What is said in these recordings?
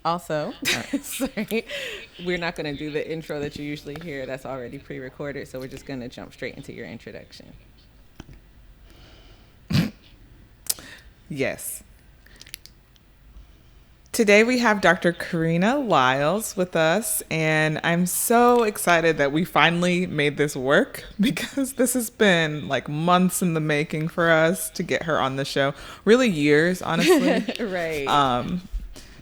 Also, sorry, we're not going to do the intro that you usually hear. That's already pre-recorded. So we're just going to jump straight into your introduction. Yes. Today we have Dr. Karina Liles with us, and I'm so excited that we finally made this work because this has been like months in the making for us to get her on the show. Really years, honestly. Right.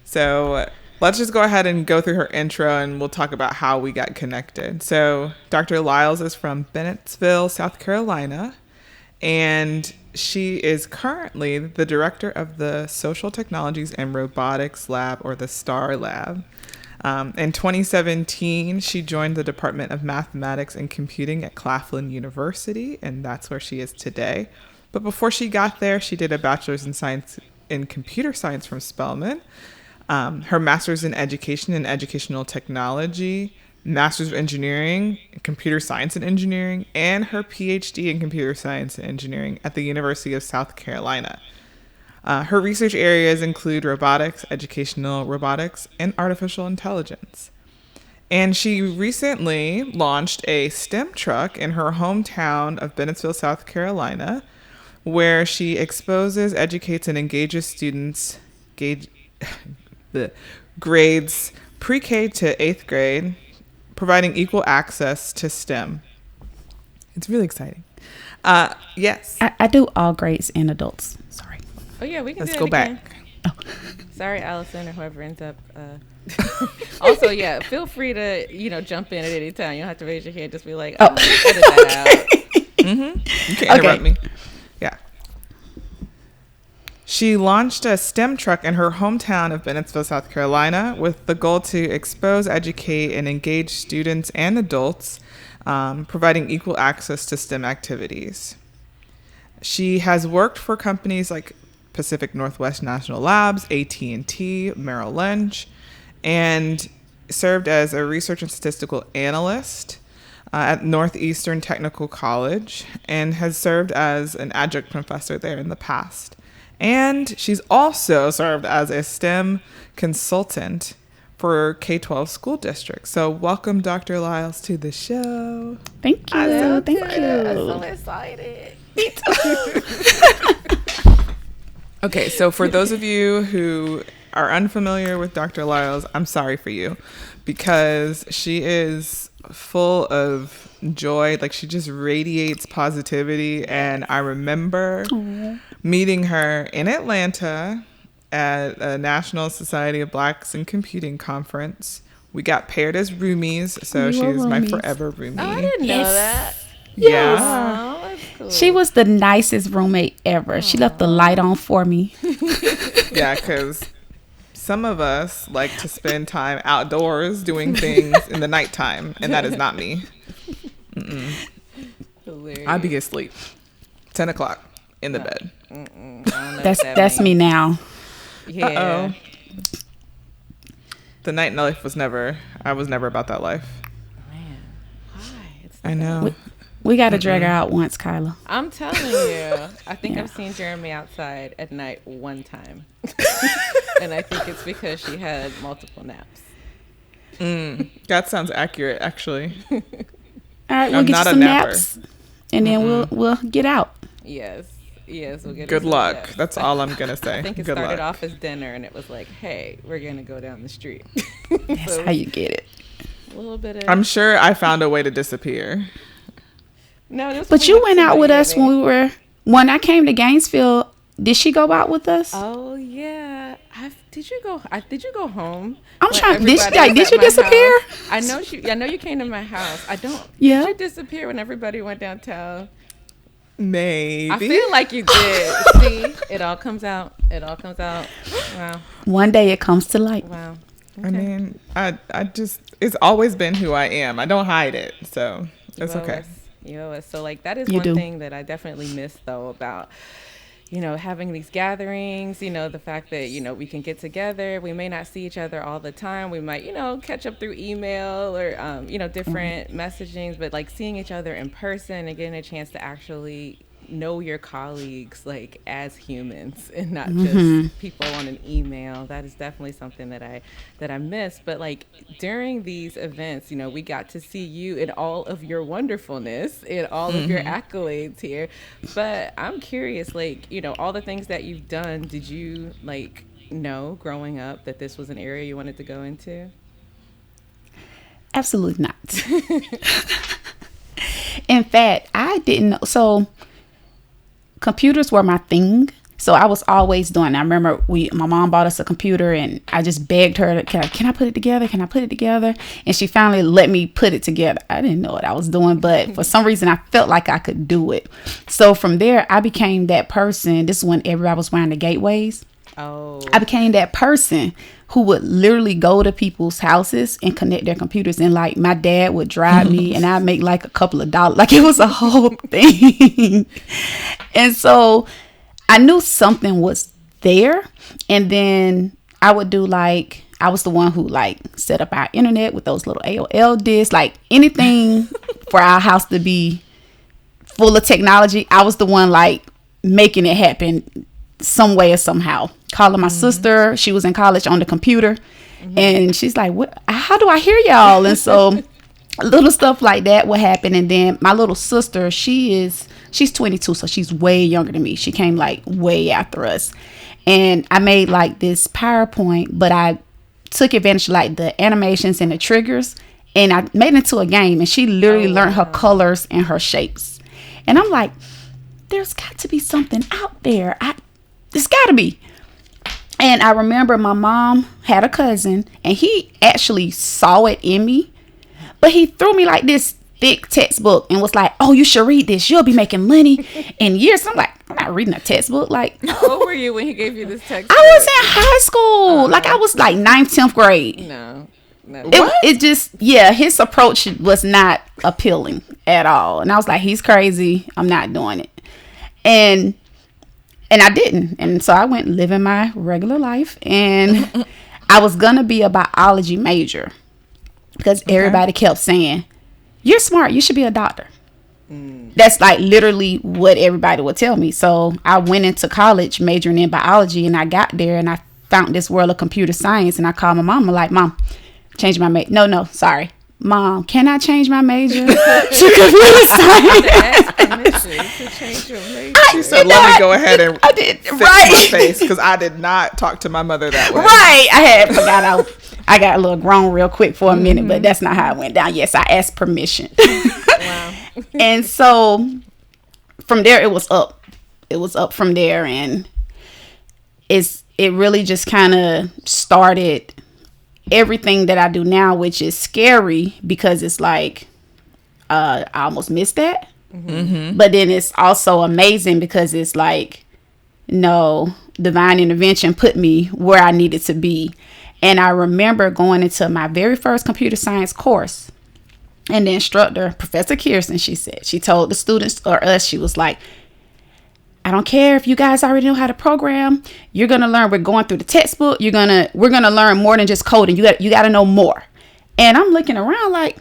So let's just go ahead and go through her intro and we'll talk about how we got connected. So Dr. Liles is from Bennettsville, South Carolina, and she is currently the director of the Social Technologies and Robotics Lab, or the STAR Lab. In 2017, she joined the Department of Mathematics and Computing at Claflin University, and that's where she is today. But before she got there, she did a bachelor's in science in computer science from Spelman, her master's in education and educational technology, master's of engineering, computer science and engineering, and her PhD in computer science and engineering at the University of South Carolina. Her research areas include robotics, educational robotics, and artificial intelligence. And she recently launched a STEM truck in her hometown of Bennettsville, South Carolina, where she exposes, educates, and engages students the grades pre-K to 8th grade, providing equal access to STEM. It's really exciting. Yes. I do all grades and adults. Sorry. Oh, yeah, we can Let's do go it again. back. Oh. Sorry, Allison, or whoever ends up. Also, yeah, feel free to, jump in at any time. You don't have to raise your hand. Just be like, edit that out. Mm-hmm. You can interrupt me. Yeah. She launched a STEM truck in her hometown of Bennettsville, South Carolina, with the goal to expose, educate, and engage students and adults, providing equal access to STEM activities. She has worked for companies like Pacific Northwest National Labs, AT&T, Merrill Lynch, and served as a research and statistical analyst at Northeastern Technical College, and has served as an adjunct professor there in the past. And she's also served as a STEM consultant for K-12 school districts. So welcome, Dr. Liles, to the show. Thank you. Thank you. I'm so excited. Me too. Okay, so for those of you who are unfamiliar with Dr. Liles, I'm sorry for you, because she is full of joy. Like, she just radiates positivity. And I remember meeting her in Atlanta at a National Society of Blacks in Computing conference. We got paired as roomies, so she's my forever roomie. Oh, I didn't know that. Yeah. Oh, that's cool. She was the nicest roommate ever. She left the light on for me. Yeah, because some of us like to spend time outdoors doing things in the nighttime, and that is not me. I'd be asleep 10 o'clock in the bed. That's me now. Yeah. Uh-oh. The night life I was never about that life. Man. Hi. I know. We got to drag her out once, Kyla. I'm telling you. I think Yeah. I've seen Jeremy outside at night one time. And I think it's because she had multiple naps. That sounds accurate, actually. All right, we'll I'm get not you a some napper. naps, and then we'll get out. Yes. We'll get Good her some luck. naps. That's all I'm going to say. I think it Good started luck. off as dinner, and it was like, hey, we're going to go down the street. That's how you get it. A little bit of... I'm sure I found a way to disappear. No, this But was you like went out with Miami. us when I came to Gainesville. Did she go out with us? Oh yeah, did you go home? I'm When trying. Did everybody was you at my disappear? house? I know you came to my house. Yeah. Did you disappear when everybody went downtown? Maybe. I feel like you did. See, it all comes out. Wow. One day it comes to light. Wow. I mean, I just, it's always been who I am. I don't hide it. So that's You okay. owe us. So like that is You one do. thing that I definitely miss though about, having these gatherings, the fact that, we can get together. We may not see each other all the time. We might, catch up through email or, different messagings, but like seeing each other in person and getting a chance to actually, know your colleagues like as humans and not just people on an email. That is definitely something that I miss. But like during these events, you know, we got to see you in all of your wonderfulness and all of your accolades here. But I'm curious, like, you know, all the things that you've done, did you like know growing up that this was an area you wanted to go into? Absolutely not. In fact, I didn't know. So computers were my thing. So I was always doing it. I remember my mom bought us a computer and I just begged her, can I put it together? Can I put it together? And she finally let me put it together. I didn't know what I was doing, but for some reason I felt like I could do it. So from there, I became that person. This is when everybody was wearing the gateways. Oh. I became that person who would literally go to people's houses and connect their computers. And like my dad would drive me and I'd make like a couple of dollars. Like it was a whole thing. And so I knew something was there. And then I would do like, I was the one who like set up our internet with those little AOL discs, like anything for our house to be full of technology. I was the one like making it happen some way or somehow. Calling my sister, she was in college, on the computer, and she's like, "What? How do I hear y'all?" And so little stuff like that would happen. And then my little sister, she's 22, so she's way younger than me. She came like way after us, and I made like this PowerPoint, but I took advantage of like the animations and the triggers, and I made it into a game. And she literally learned her colors and her shapes. And I'm like, there's got to be something out there. There's got to be. And I remember my mom had a cousin and he actually saw it in me, but he threw me like this thick textbook and was like, "Oh, you should read this. You'll be making money in years." I'm like, I'm not reading a textbook. Like, how old were you when he gave you this textbook? I was in high school. Like I was like 9th, 10th grade. No. It just, yeah, his approach was not appealing at all. And I was like, he's crazy. I'm not doing it. And I didn't. And so I went living my regular life. And I was going to be a biology major because everybody kept saying, "You're smart. You should be a doctor." That's like literally what everybody would tell me. So I went into college majoring in biology, and I got there and I found this world of computer science. And I called my mom. I'm like, "Mom, change my major." No, sorry. "Mom, can I change my major to computer science?" To change your major. She said, "Let me go ahead and I did, fix right. my face," because I did not talk to my mother that way. Right. I had forgot I got a little grown real quick for a minute, but that's not how it went down. Yes, I asked permission. Wow. And so from there it was up. It was up from there, and it really just kind of started everything that I do now, which is scary because it's like I almost missed that. But then it's also amazing because it's like, no, divine intervention put me where I needed to be. And I remember going into my very first computer science course, and the instructor, Professor Kirsten, she told the students or us, she was like, "I don't care if you guys already know how to program. You're gonna learn. We're going through the textbook. We're gonna learn more than just coding. You got to know more." And I'm looking around like,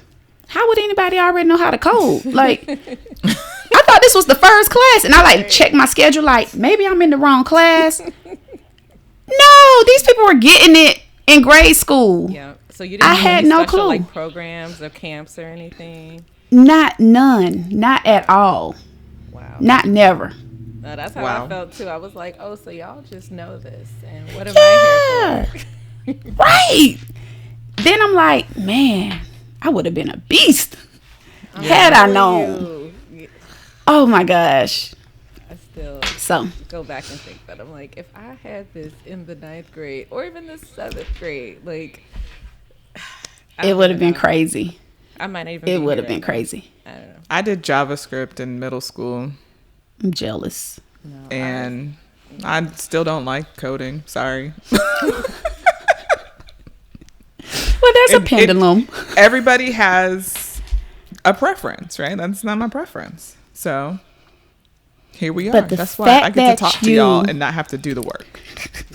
how would anybody already know how to code? Like, I thought this was the first class, and I like checked my schedule. Like, maybe I'm in the wrong class. No, these people were getting it in grade school. Yeah. So you didn't I do had any no special, clue. like programs or camps or anything? Not at all. Wow. Not never. No, that's how Wow. I felt too. I was like, oh, so y'all just know this, and what am I here for? Right. Then I'm like, man, I would have been a beast had I known. Oh my gosh. I still So go back and think that I'm like, if I had this in the 9th grade or even the 7th grade, like it would have been crazy. I might not even. It be would here have been right now. crazy. I don't know. I did JavaScript in middle school, I'm jealous. No, and I still don't like coding. Sorry. Well, there's a pendulum. Everybody has a preference, right? That's not my preference. So here we are. But the That's why I fact get to that talk to y'all and not have to do the work.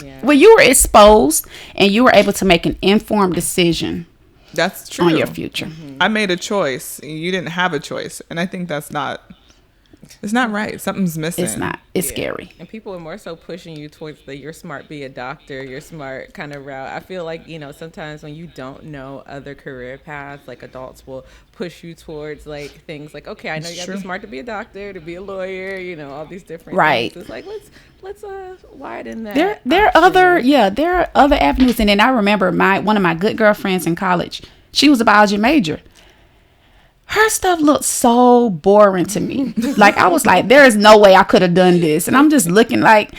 Yeah. Well, you were exposed and you were able to make an informed decision That's true. on your future. I made a choice. You didn't have a choice. And I think that's not It's not right. Something's missing. It's not. It's scary. And people are more so pushing you towards the you're smart, be a doctor, you're smart kind of route. I feel like, sometimes when you don't know other career paths, like adults will push you towards like things like, okay, I know you got to be smart to be a doctor, to be a lawyer, all these different things. It's like, let's widen that. There are other avenues. And then I remember one of my good girlfriends in college, she was a biology major. Her stuff looked so boring to me. Like, I was like, there is no way I could have done this. And I'm just looking like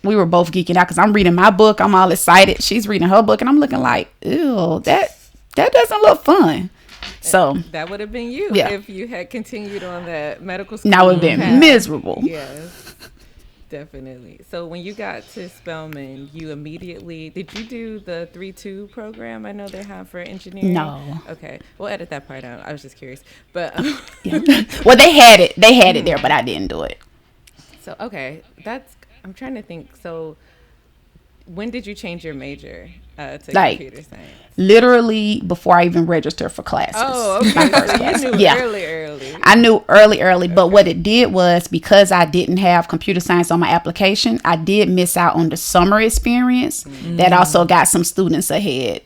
we were both geeking out because I'm reading my book. I'm all excited. She's reading her book and I'm looking like, ew, that doesn't look fun. So that would have been you if you had continued on that medical school. Now it would have been miserable. Yes. Definitely. So when you got to Spelman, you immediately, did you do the 3-2 program I know they have for engineering? No. Okay. We'll edit that part out. I was just curious. But well, they had it there, but I didn't do it. So, okay. I'm trying to think. So when did you change your major to computer science? Literally before I even registered for classes. Oh, okay. So you knew early. I knew early, but what it did was because I didn't have computer science on my application, I did miss out on the summer experience that also got some students ahead.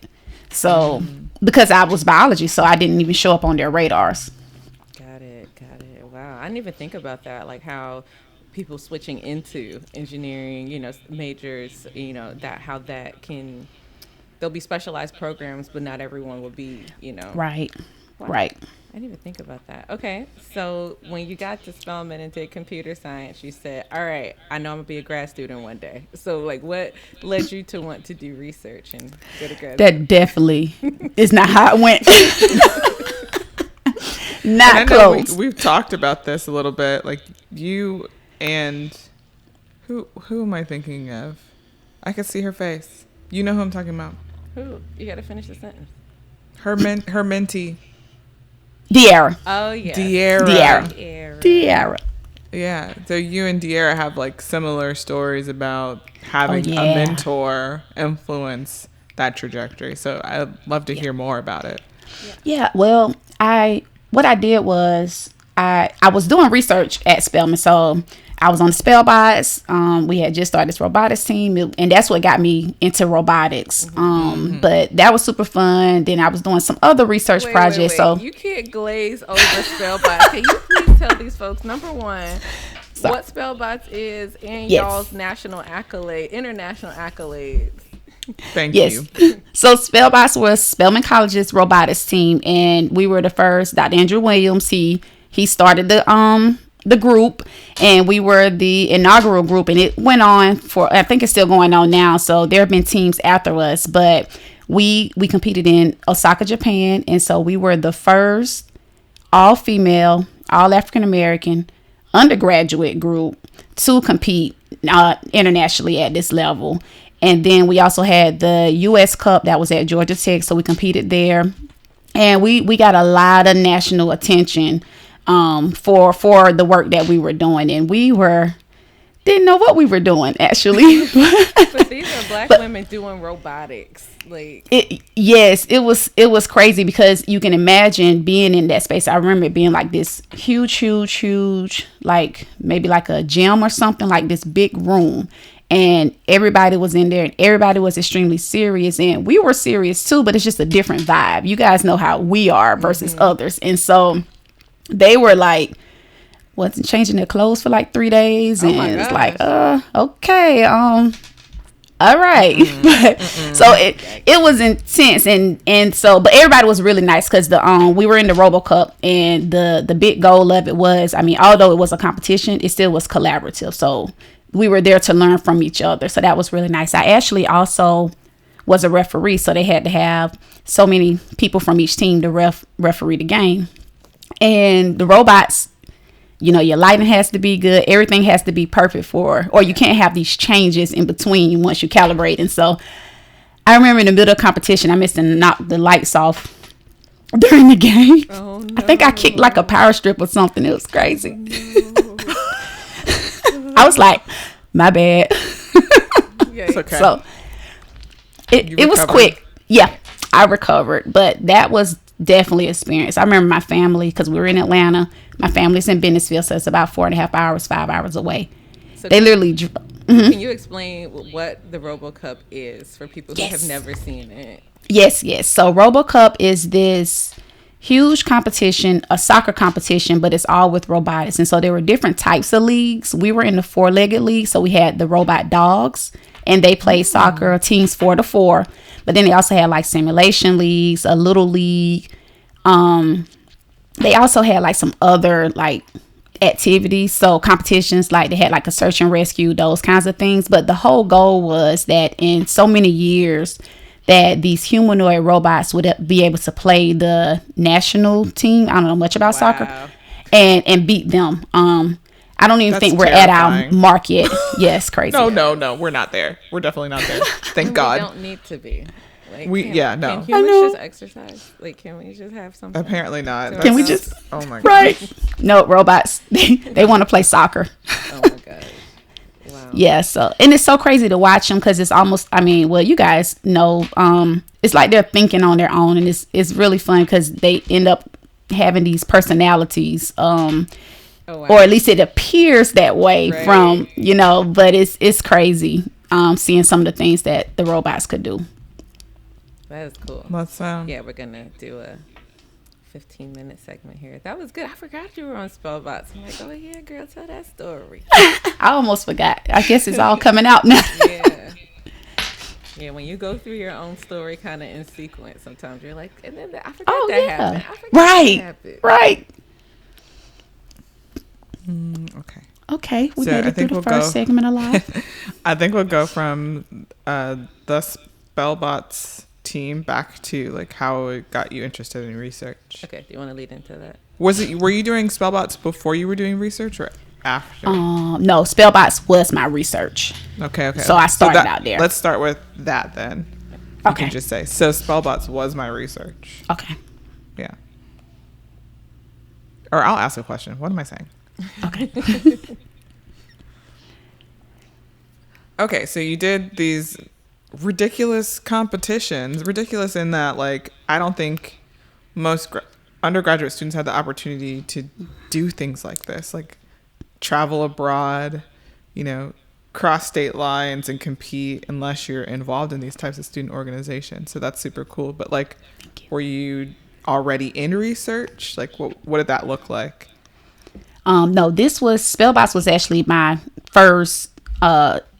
So because I was biology, so I didn't even show up on their radars. Got it. Wow. I didn't even think about that, like how people switching into engineering, majors, how that can, there'll be specialized programs, but not everyone will be, Right. Wow. Right. I didn't even think about that. Okay. So when you got to Spelman and did computer science, you said, all right, I know I'm going to be a grad student one day. So like what led you to want to do research and go to grad That definitely is not how it went. Not close. We've talked about this a little bit. Like you and who am I thinking of? I can see her face. You know who I'm talking about. Who? You got to finish the sentence. Her mentee. De'Ara. Oh, yeah. De'Ara. Yeah. So you and De'Ara have like similar stories about having a mentor influence that trajectory. So I'd love to hear more about it. Yeah. Well, what I did was I was doing research at Spelman. So I was on the Spellbots. We had just started this robotics team, and that's what got me into robotics. But that was super fun. Then I was doing some other research projects. Wait. So you can't glaze over Spellbots. Can you please tell these folks, number one, what Spellbots is and y'all's international accolades? Thank you. So Spellbots was Spelman College's robotics team, and we were the first. Dr. Andrew Williams, he started the group, and we were the inaugural group, and it went on for, I think it's still going on now. So there have been teams after us, but we competed in Osaka, Japan, and so we were the first all female, all African American undergraduate group to compete internationally at this level. And then we also had the U.S. Cup that was at Georgia Tech, so we competed there, and we got a lot of national attention for the work that we were doing, and we didn't know what we were doing actually. But these are black women doing robotics. It was crazy because you can imagine being in that space. I remember it being like this huge, like maybe like a gym or something, like this big room. And everybody was in there and everybody was extremely serious. And we were serious too, but it's just a different vibe. You guys know how we are versus others. And so they were like, wasn't changing their clothes for like 3 days. And it's like, okay, all right. So it was intense. And so, but everybody was really nice because we were in the RoboCup, and the big goal of it was, I mean, although it was a competition, it still was collaborative. So we were there to learn from each other. So that was really nice. I actually also was a referee. So they had to have so many people from each team to referee the game. And the robots, your lighting has to be good. Everything has to be perfect or you can't have these changes in between once you calibrate. And so I remember in the middle of competition, I missed to knock the lights off during the game. Oh, no. I think I kicked like a power strip or something. It was crazy. No. I was like, my bad. It's okay. So it was quick. Yeah, I recovered. But that was definitely an experience. I remember my family, because we were in Atlanta, My family's in Bennettsville, so it's about 4.5 hours, 5 hours away. So They literally. can you explain what the RoboCup is for people who have never seen it? Yes. So RoboCup is this huge competition, a soccer competition, but it's all with robotics. And so there were different types of leagues. We were in the 4-legged league, so we had the robot dogs, and they played soccer, teams 4-4. But then they also had like simulation leagues, a little league. They also had like some other like activities, so competitions, like they had like a search and rescue, those kinds of things. But the whole goal was that in so many years that these humanoid robots would be able to play the national team. I don't know much about soccer, and beat them. I don't even think we're terrifying. At our mark yet. Yes, crazy. No, we're not there. We're definitely not there. Thank God. We don't need to be. Like, no. Can humans just exercise? Like, can we just have something? Apparently not. Can we just? Oh my God. Right. No, robots. They want to play soccer. Oh my God. Wow. Yeah. So, and it's so crazy to watch them because it's almost. I mean, well, you guys know. It's like they're thinking on their own, and it's really fun because they end up having these personalities. Oh, wow. Or at least it appears that way from But it's crazy. Seeing some of the things that the robots could do. That is cool. Let's yeah, we're gonna do a 15-minute segment here. That was good. I forgot you were on Spellbots. I'm like, oh yeah, girl, tell that story. I almost forgot. I guess it's all coming out now. Yeah, when you go through your own story kind of in sequence, sometimes you're like, and then I forgot that happened. Right. Okay, we got to do the first segment alive. I think we'll go from the Spellbots team back to like how it got you interested in research. Okay, do you want to lead into that? Were you doing Spellbots before you were doing research or after? No, Spellbots was my research. Okay. So I started out there. Let's start with that then. You can just say, so Spellbots was my research. Okay. Yeah. Or I'll ask a question. What am I saying? Okay. Okay, so you did these ridiculous competitions. Ridiculous in that, like, I don't think most undergraduate students have the opportunity to do things like this, like travel abroad, cross state lines and compete unless you're involved in these types of student organizations. So that's super cool. But like, were you already in research? Like, what did that look like? No, Spellbots was actually my first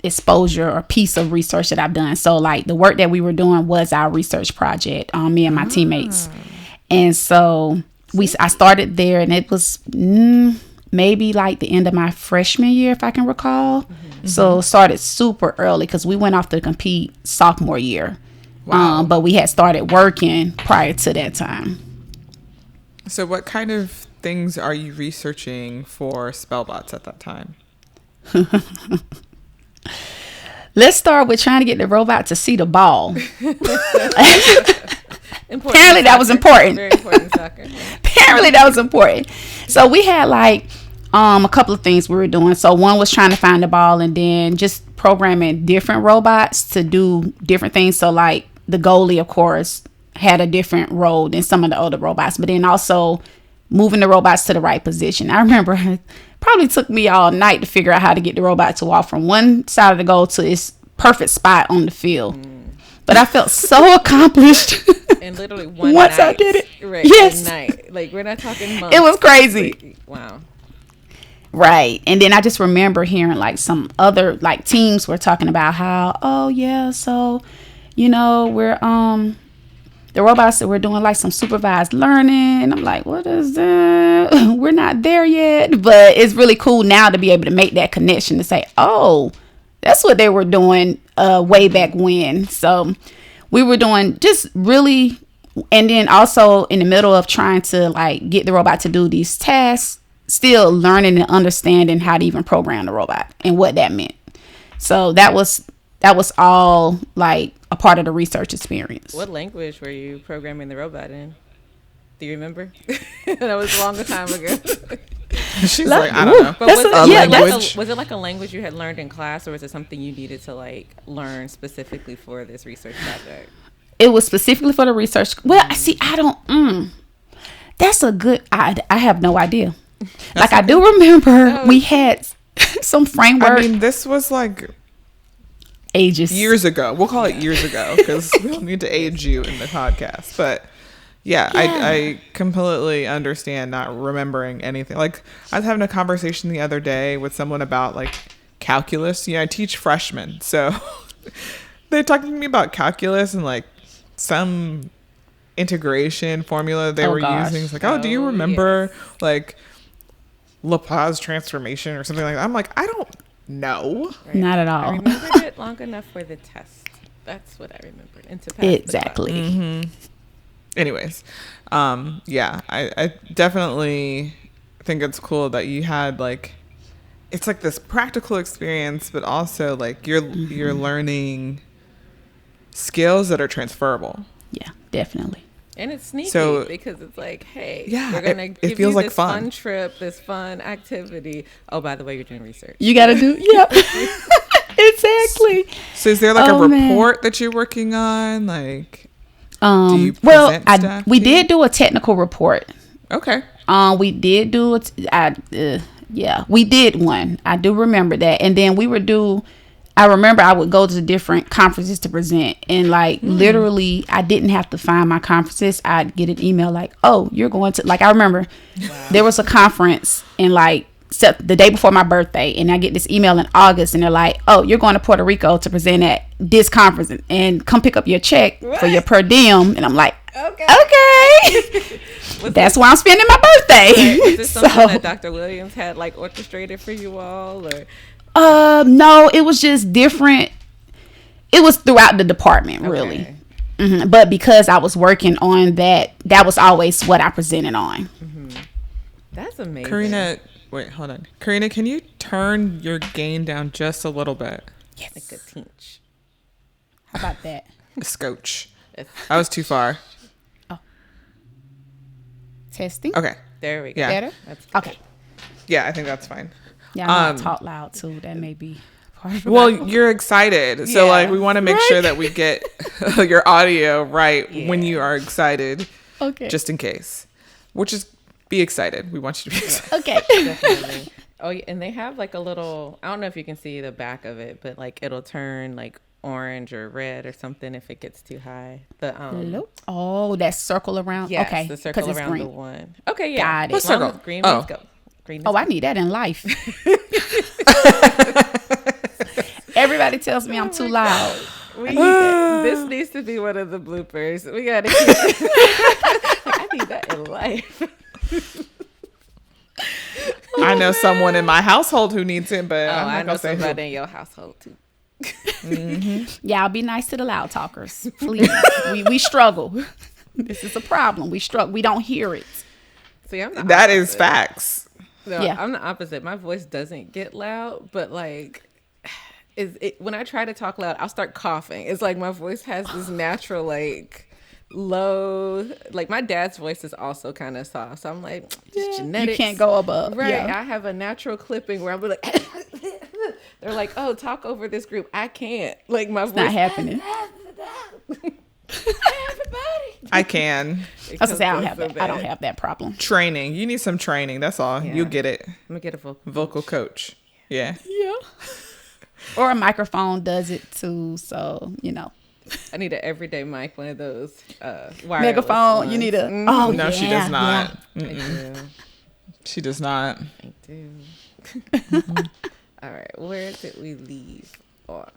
exposure or piece of research that I've done. So like the work that we were doing was our research project, me and my teammates. And so I started there, and it was maybe like the end of my freshman year, if I can recall. Mm-hmm. So started super early because we went off to compete sophomore year. Wow. But we had started working prior to that time. So what kind of things are you researching for Spellbots at that time? Let's start with trying to get the robot to see the ball. Apparently that was important. Very important soccer. Apparently that was important. So we had like a couple of things we were doing. So one was trying to find the ball, and then just programming different robots to do different things. So like the goalie, of course, had a different role than some of the other robots, but then also moving the robots to the right position. I remember it probably took me all night to figure out how to get the robot to walk from one side of the goal to its perfect spot on the field. But I felt so accomplished. And literally once night, I did it. Right. Yes. Night. Like, we're not talking months. It was crazy. Like, wow. Right. And then I just remember hearing like some other like teams were talking about how, oh yeah, so we're the robots that we're doing like some supervised learning. I'm like, what is that? We're not there yet. But it's really cool now to be able to make that connection to say, oh, that's what they were doing way back when. So we were doing just really, and then also in the middle of trying to like get the robot to do these tasks, still learning and understanding how to even program the robot and what that meant. So that was all like a part of the research experience. What language were you programming the robot in? Do you remember? That was a long time ago. She's like, I don't know. But was it like a language you had learned in class, or was it something you needed to like learn specifically for this research project? It was specifically for the research. Well, see, I don't. That's a good. I have no idea. Like, I do remember we had some framework. I mean, this was like ages. years ago. We'll call it years ago because we don't need to age you in the podcast. But yeah, I completely understand not remembering anything. Like, I was having a conversation the other day with someone about like calculus. I teach freshmen. So they're talking to me about calculus and like some integration formula they were using. It's like, do you remember like Laplace transformation or something like that? I'm like, I don't know. Right. Not at all. I remembered it long enough for the test. That's what I remembered. And to pass exactly. Mm-hmm. Anyways, I definitely think it's cool that you had like, it's like this practical experience, but also like you're learning skills that are transferable. Yeah, definitely. And it's sneaky because it's like, hey, we're going to give you this fun trip, this fun activity. Oh, by the way, you're doing research. You got to do, exactly. So is there like a report that you're working on? Like, do you present stuff? We did do a technical report. Okay. We did do it. We did one. I do remember that. And then I remember I would go to different conferences to present, and like literally I didn't have to find my conferences. I'd get an email like, oh, you're going to, like, I remember there was a conference in like the day before my birthday, and I get this email in August, and they're like, oh, you're going to Puerto Rico to present at this conference and come pick up your check for your per diem. And I'm like, okay. That's why I'm spending my birthday. Was this something that Dr. Williams had like orchestrated for you all, or? No, it was just different. It was throughout the department, really. Mm-hmm. But because I was working on that was always what I presented on. Mm-hmm. That's amazing. Karina, wait, hold on. Karina, can you turn your gain down just a little bit? Yes. Like a teach. How about that? A scotch. I was too far. Oh. Testing. Okay. There we go. Yeah. Better? Okay. Yeah, I think that's fine. Yeah, I'm gonna talk loud too. That may be part of it. Well, you're excited. So like we want to make sure that we get your audio right when you are excited. Okay. Just in case. Which is be excited. We want you to be excited. Okay. Definitely. Oh, yeah, and they have like a little, I don't know if you can see the back of it, but like it'll turn like orange or red or something if it gets too high. Oh, that circle around. Yes, okay. The circle around green. the one. Okay, yeah. Got it. What circle? Green means go. I need that in life. Everybody tells me I'm too loud. This needs to be one of the bloopers. We gotta keep I need that in life. I know someone in my household who needs it, but I'm I not know gonna say somebody who. in your household too. Mm-hmm. Y'all be nice to the loud talkers, please. we struggle. This is a problem. We struggle. We don't hear it. See, that is facts. No, yeah. I'm the opposite. My voice doesn't get loud, but like, when I try to talk loud, I'll start coughing. It's like my voice has this natural like low. Like my dad's voice is also kind of soft, so I'm like, just genetics. You can't go above, right? Yeah. I have a natural clipping where I'm like, they're like, oh, talk over this group. I can't. Like my voice not happening. Everybody. I can. I was gonna say I don't have that. I don't have that problem. Training. You need some training. That's all. Yeah. You'll get it. I'm gonna get a vocal coach. Yeah. Yeah. Or a microphone does it too. So I need an everyday mic, one of those megaphone. Ones. You need a. Mm-hmm. Oh no, yeah, she does not. I do. She does not. I do. All right, where did we leave off?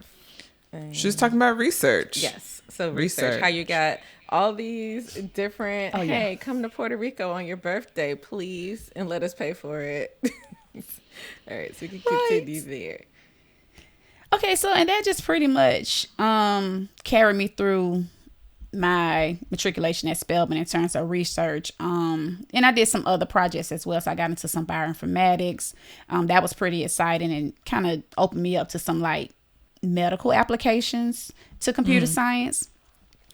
She's talking about research. Yes. So research. How you got all these different, hey, come to Puerto Rico on your birthday, please, and let us pay for it. All right, so we can continue there. Okay, so and that just pretty much carried me through my matriculation at Spelman in terms of research. And I did some other projects as well. So I got into some bioinformatics. That was pretty exciting and kind of opened me up to some like medical applications to computer science.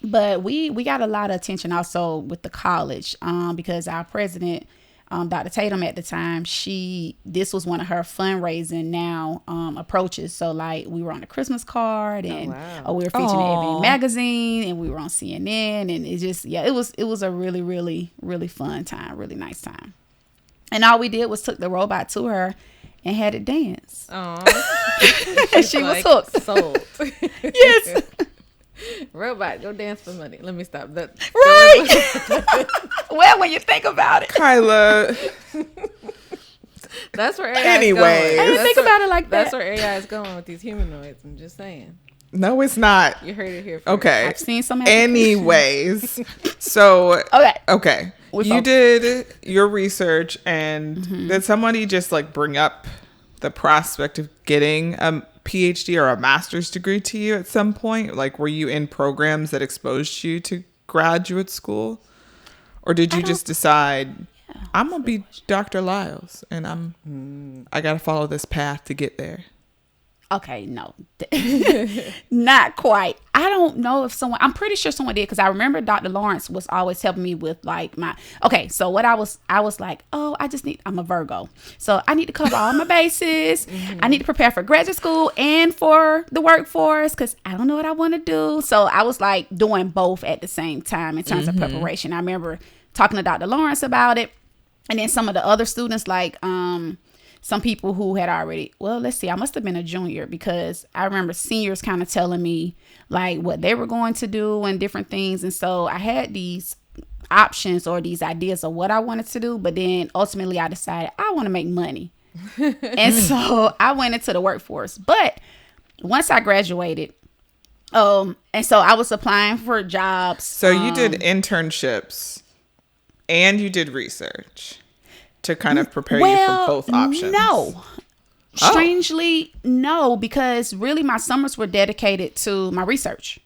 But we got a lot of attention also with the college because our president, Dr. Tatum at the time, this was one of her fundraising now approaches. So like we were on a Christmas card and we were featured in Ebony magazine and we were on CNN and it just it was a really, really, really fun time, really nice time. And all we did was took the robot to her and had it dance. Aww. And she was hooked. Sold. Yes. Robot, go dance for money. Let me stop that. Right. Well, when you think about it. Kyla. That's where AI Anyways. is going. I didn't think about it like That's that. where AI is going with these humanoids. I'm just saying. No, it's not. You heard it here first. Okay. I've seen some. Anyways. So. Okay. You did your research, and did somebody just like bring up the prospect of getting a PhD or a master's degree to you at some point? Like, were you in programs that exposed you to graduate school? Or did you just decide, I'm going to be Dr. Liles and I got to follow this path to get there? Okay, no. Not quite. I don't know if I'm pretty sure someone did, because I remember Dr. Lawrence was always helping me with like so what I was like, oh, I'm a Virgo. So I need to cover all my bases. I need to prepare for graduate school and for the workforce, because I don't know what I want to do. So I was like doing both at the same time in terms of preparation. I remember talking to Dr. Lawrence about it. And then some of the other students, like, some people who had already, I must have been a junior, because I remember seniors kind of telling me like what they were going to do and different things. And so I had these options or these ideas of what I wanted to do. But then ultimately I decided I want to make money. And so I went into the workforce. But once I graduated, and so I was applying for jobs. So you did internships and you did research to kind of prepare you for both options? No. Strangely, no, because really my summers were dedicated to my research.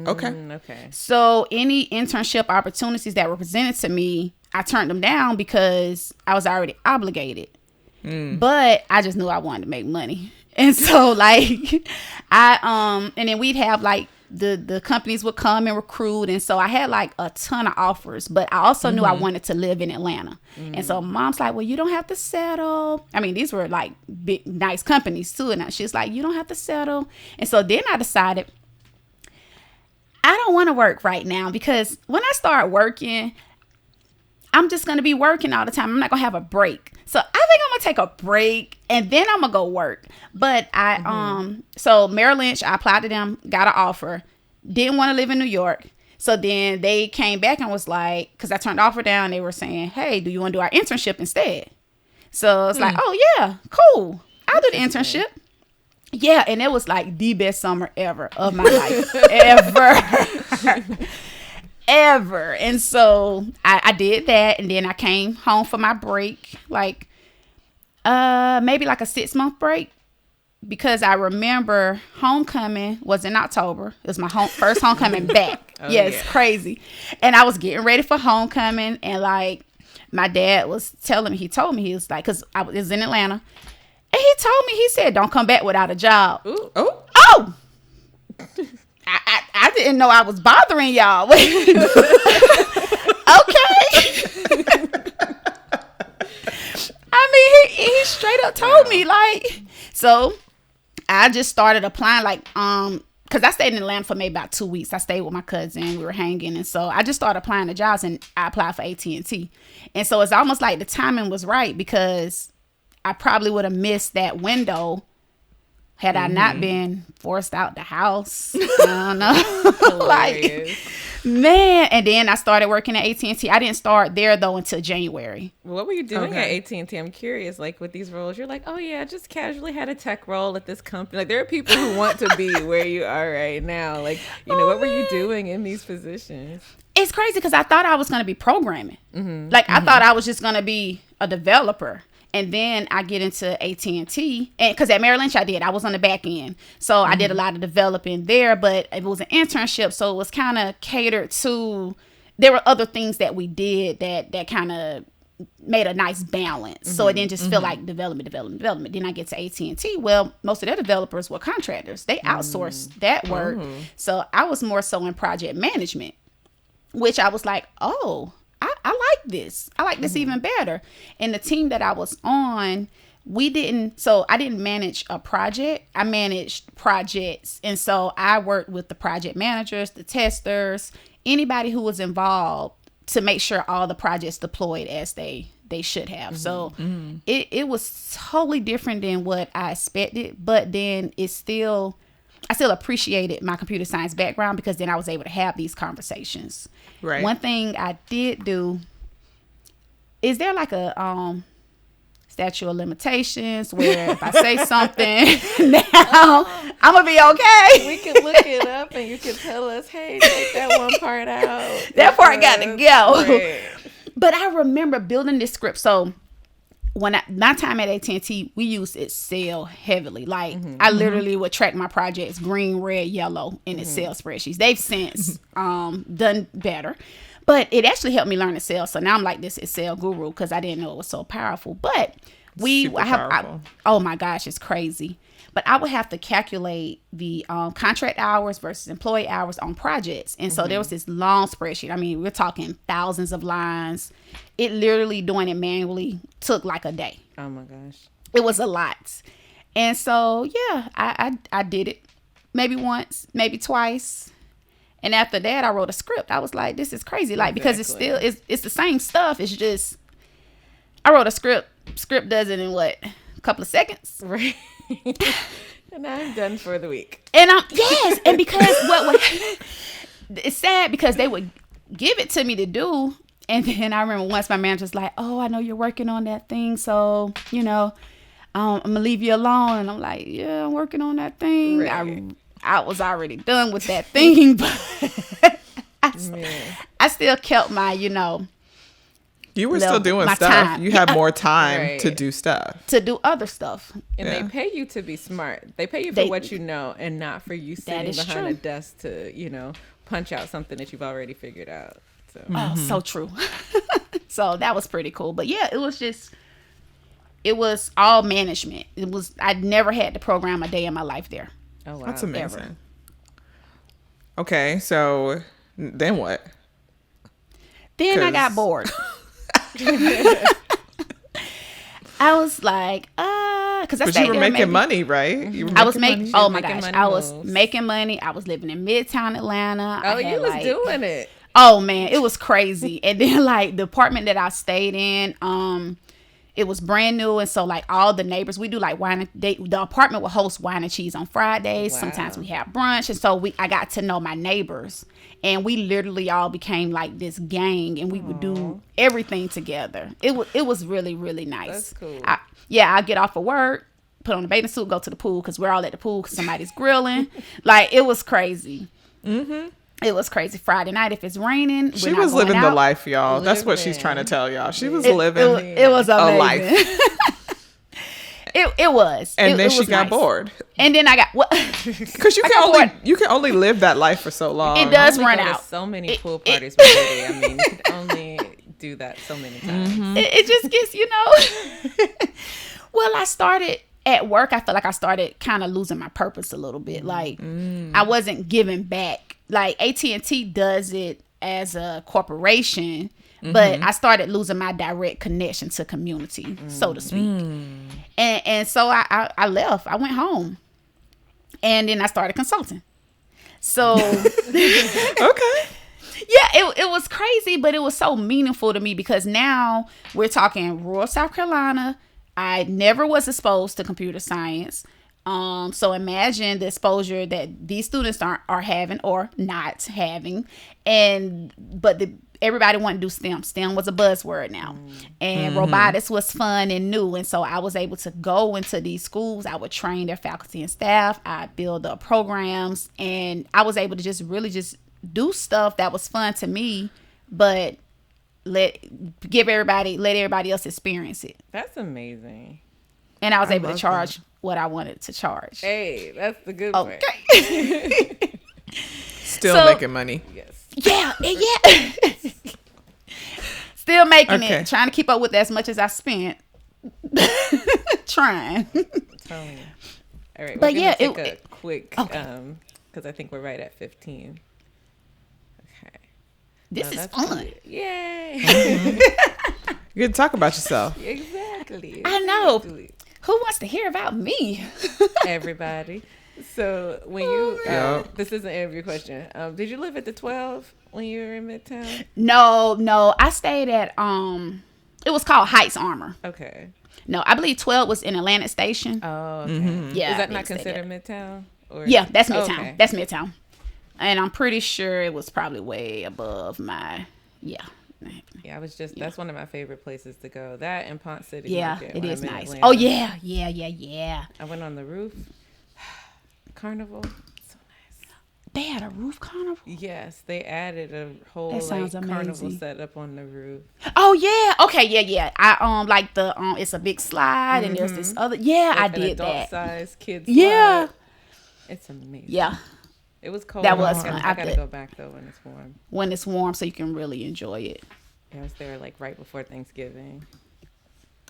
Okay. Okay. So any internship opportunities that were presented to me, I turned them down because I was already obligated. But I just knew I wanted to make money. And so like and then we'd have like the companies would come and recruit, and so I had like a ton of offers, but I also knew I wanted to live in Atlanta. And so mom's like, well, you don't have to settle. I mean, these were like big nice companies too, and she's like, you don't have to settle. And so then I decided I don't want to work right now, because when I start working, I'm just going to be working all the time. I'm not going to have a break. So I think I'm going to take a break and then I'm going to go work. But so Merrill Lynch, I applied to them, got an offer, didn't want to live in New York. So then they came back and was like, because I turned the offer down, they were saying, hey, do you want to do our internship instead? So it's like, oh yeah, cool. I'll do the internship. Yeah. And it was like the best summer ever of my life. Ever. And so I did that, and then I came home for my break, like maybe like a 6-month break, because I remember homecoming was in October. It was my first homecoming back. It's crazy. And I was getting ready for homecoming, and like my dad was telling me, he was like, because I was in Atlanta, and he said, don't come back without a job. Ooh. Oh. I didn't know I was bothering y'all. Okay. I mean, he straight up told me, like, so I just started applying, like, because I stayed in Atlanta for maybe about 2 weeks. I stayed with my cousin. We were hanging. And so I just started applying to jobs, and I applied for AT&T. And so it's almost like the timing was right, because I probably would have missed that window had I not been forced out the house. I don't know. Like, man. And then I started working at AT&T. I didn't start there, though, until January. What were you doing at AT&T? I'm curious, like, with these roles. You're like, oh, yeah, I just casually had a tech role at this company. Like, there are people who want to be where you are right now. Like, you know, what were you doing in these positions? It's crazy, because I thought I was going to be programming. Like, I thought I was just going to be a developer. And then I get into AT&T, and because at Merrill Lynch I was on the back end, so I did a lot of developing there, but it was an internship, so it was kind of catered to. There were other things that we did that kind of made a nice balance, so it didn't just feel like development. Then I get to AT&T. Well, most of their developers were contractors; they outsourced that work, so I was more so in project management, which I was like, oh. I like this. I like this even better. And the team that I was on, I didn't manage a project. I managed projects. And so I worked with the project managers, the testers, anybody who was involved to make sure all the projects deployed as they they should have. So it was totally different than what I expected, but then I still appreciated my computer science background because then I was able to have these conversations. Right. One thing I did do, is there like a statute of limitations where if I say something now, I'm gonna be okay? We can look it up and you can tell us, hey, take that one part out. That part got to go. Right. But I remember building this script. So when my time at AT&T, we used Excel heavily. Like I literally would track my projects green, red, yellow in Excel spreadsheets. They've since done better. But it actually helped me learn Excel. So now I'm like this Excel guru because I didn't know it was so powerful. But oh my gosh, it's crazy. But I would have to calculate the contract hours versus employee hours on projects. And so there was this long spreadsheet. I mean, we're talking thousands of lines. It literally doing it manually took like a day. Oh my gosh. It was a lot. And so, yeah, I did it maybe once, maybe twice. And after that, I wrote a script. I was like, this is crazy. Like, because it's still, it's the same stuff. It's just, I wrote a script. Script does it in what? A couple of seconds. Right. And I'm done for the week. And yes. And because it's sad because they would give it to me to do. And then I remember once my manager was like, oh, I know you're working on that thing. So, I'm going to leave you alone. And I'm like, yeah, I'm working on that thing. Right. I was already done with that thing, but I still kept my, you were still doing stuff. Time. You had more time to do stuff. To do other stuff. And they pay you to be smart. They pay you for what you know and not for you sitting behind a desk to, punch out something that you've already figured out. So. Oh, so true. So that was pretty cool. But yeah, it was all management. I'd never had to program a day in my life there. Oh, wow. That's amazing. Ever. Okay, so then what? Then I got bored. I was like, because but you were making money, right? I was making. Oh my gosh, I was making money. I was living in Midtown Atlanta. Oh, you was doing it. Oh man, it was crazy. And then like the apartment that I stayed in, it was brand new, and so like all the neighbors, we do like wine. The apartment would host wine and cheese on Fridays. Wow. Sometimes we have brunch, and so I got to know my neighbors, and we literally all became like this gang, and we would do everything together. It was really really nice. That's cool. I get off of work, put on a bathing suit, go to the pool because we're all at the pool because somebody's grilling. Like it was crazy. It was crazy. Friday night, if it's raining, she was living the life, y'all. That's what she's trying to tell y'all. She was living it was amazing. A life. It was. And then she got bored. And then I got what? Because you can only live that life for so long. It does run out. So many pool parties per day. I mean, you can only do that so many times. It just gets, Well, I started at work. I felt like I started kind of losing my purpose a little bit. Like I wasn't giving back. Like AT&T does it as a corporation, but I started losing my direct connection to community, so to speak. And so I left. I went home, and then I started consulting. So okay. Yeah, it was crazy, but it was so meaningful to me because now we're talking rural South Carolina. I never was exposed to computer science. So imagine the exposure that these students are having or not having. But everybody wanted to do STEM. STEM was a buzzword now. And robotics was fun and new. And so I was able to go into these schools. I would train their faculty and staff. I build up programs. And I was able to just really just do stuff that was fun to me, but let everybody else experience it. That's amazing. And I was able to charge what I wanted to charge. Hey, that's the good part. Still making money. Yes. Yeah. Still making it. Trying to keep up with as much as I spent. Trying. All right. But yeah, take a quick because I think we're right at 15. Okay. This is fun. Good. Yay. You get to talk about yourself. Exactly. I know. Who wants to hear about me? Everybody. So when this is an interview question. Did you live at the 12 when you were in Midtown? No. I stayed at It was called Heights Armor. Okay. No, I believe 12 was in Atlantic Station. Oh, okay. Yeah, Is that I not think they considered did. Midtown? Or? Yeah, that's Midtown. Okay. That's Midtown. And I'm pretty sure it was probably way above my, Yeah, that's one of my favorite places to go. That and Ponce City Yeah, Market it when is I'm in nice. Atlanta. Oh, yeah. I went on the roof. Carnival. So nice. They had a roof carnival? Yes, they added a whole That sounds carnival amazing. setup on the roof. Oh, yeah. Okay, yeah. I like the, it's a big slide and there's this other, yeah, I Like an did adult that. size kids Yeah. slide. It's amazing. Yeah, It was cold. That was I fun. gotta I did. go back though when it's warm. when it's warm so you can really enjoy it. I was there like right before Thanksgiving.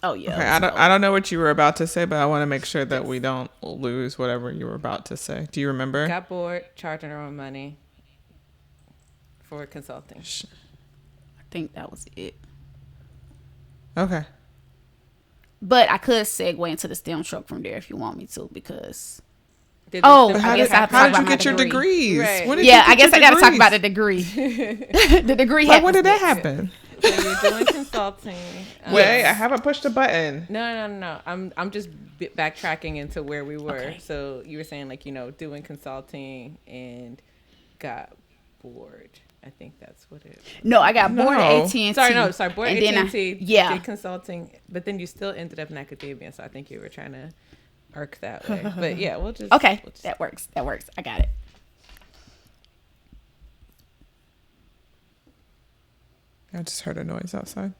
Oh, yeah. Okay, I don't know what you were about to say, but I want to make sure that we don't lose whatever you were about to say. Do you remember? Got bored charging her own money for consulting. I think that was it. Okay. But I could segue into the STEM truck from there if you want me to, because Did Oh, the- I guess I have to How talk did you about my get your degree. degrees? Right. When did yeah, you get I guess your I got to talk degrees? about the degree. The degree Like, when happens did that next. happen? So you're doing consulting. Wait, I haven't pushed a button. No. I'm just backtracking into where we were. Okay. So you were saying like doing consulting and got bored. I think that's what it. No, I got bored at No. AT&T. Sorry, bored and at then AT&T. yeah. Did consulting, but then you still ended up in academia. So I think you were trying to arc that way. But yeah, we'll just Okay, we'll just- that works. I got it. I just heard a noise outside.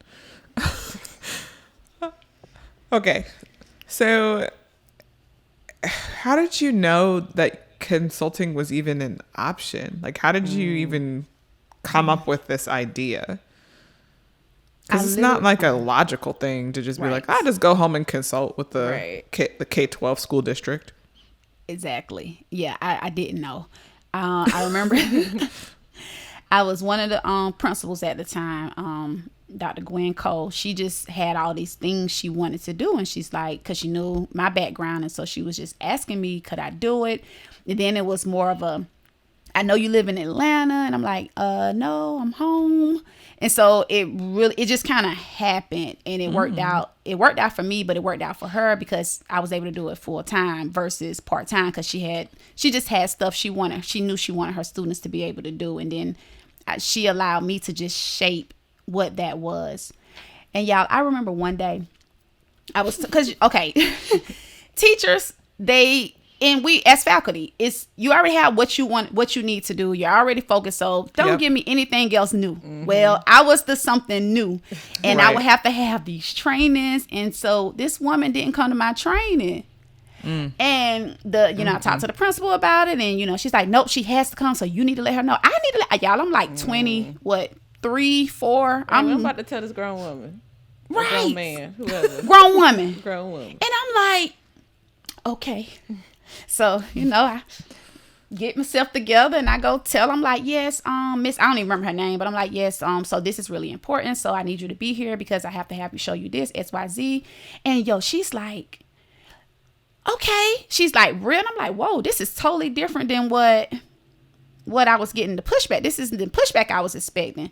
Okay. So, how did you know that consulting was even an option? Like, how did you even come up with this idea? Because it's not like a logical thing to just be like, Right. I'll just go home and consult with the Right. the K-12 school district. Exactly. Yeah, I didn't know. I remember I was one of the principals at the time, Dr. Gwen Cole. She just had all these things she wanted to do, and she's like, because she knew my background, and so she was just asking me, could I do it? And then it was more of a, I know you live in Atlanta, and I'm like, no, I'm home. And so it just kind of happened, and it worked out. It worked out for me, but it worked out for her because I was able to do it full time versus part time, because she just had stuff she wanted. She knew she wanted her students to be able to do, and then she allowed me to just shape what that was. And y'all, I remember one day I was, teachers, we as faculty, you already have what you want, what you need to do. You're already focused, so don't Yep. give me anything else new. Well, I was the something new, and I Right. would have to have these trainings, and so this woman didn't come to my training. And I talked to the principal about it, and she's like, nope, she has to come, so you need to let her know. I need to let y'all. I'm like 20, 3, 4. I'm about to tell this grown woman, or Right. grown man, whoever, grown woman. grown woman. And I'm like, okay. So, I get myself together and I go tell them, like, yes, Miss, I don't even remember her name, but I'm like, yes, so this is really important. So I need you to be here because I have to have you show you this, XYZ. And she's like, okay. She's like, real? And I'm like, whoa, this is totally different than what I was getting the pushback. This isn't the pushback I was expecting.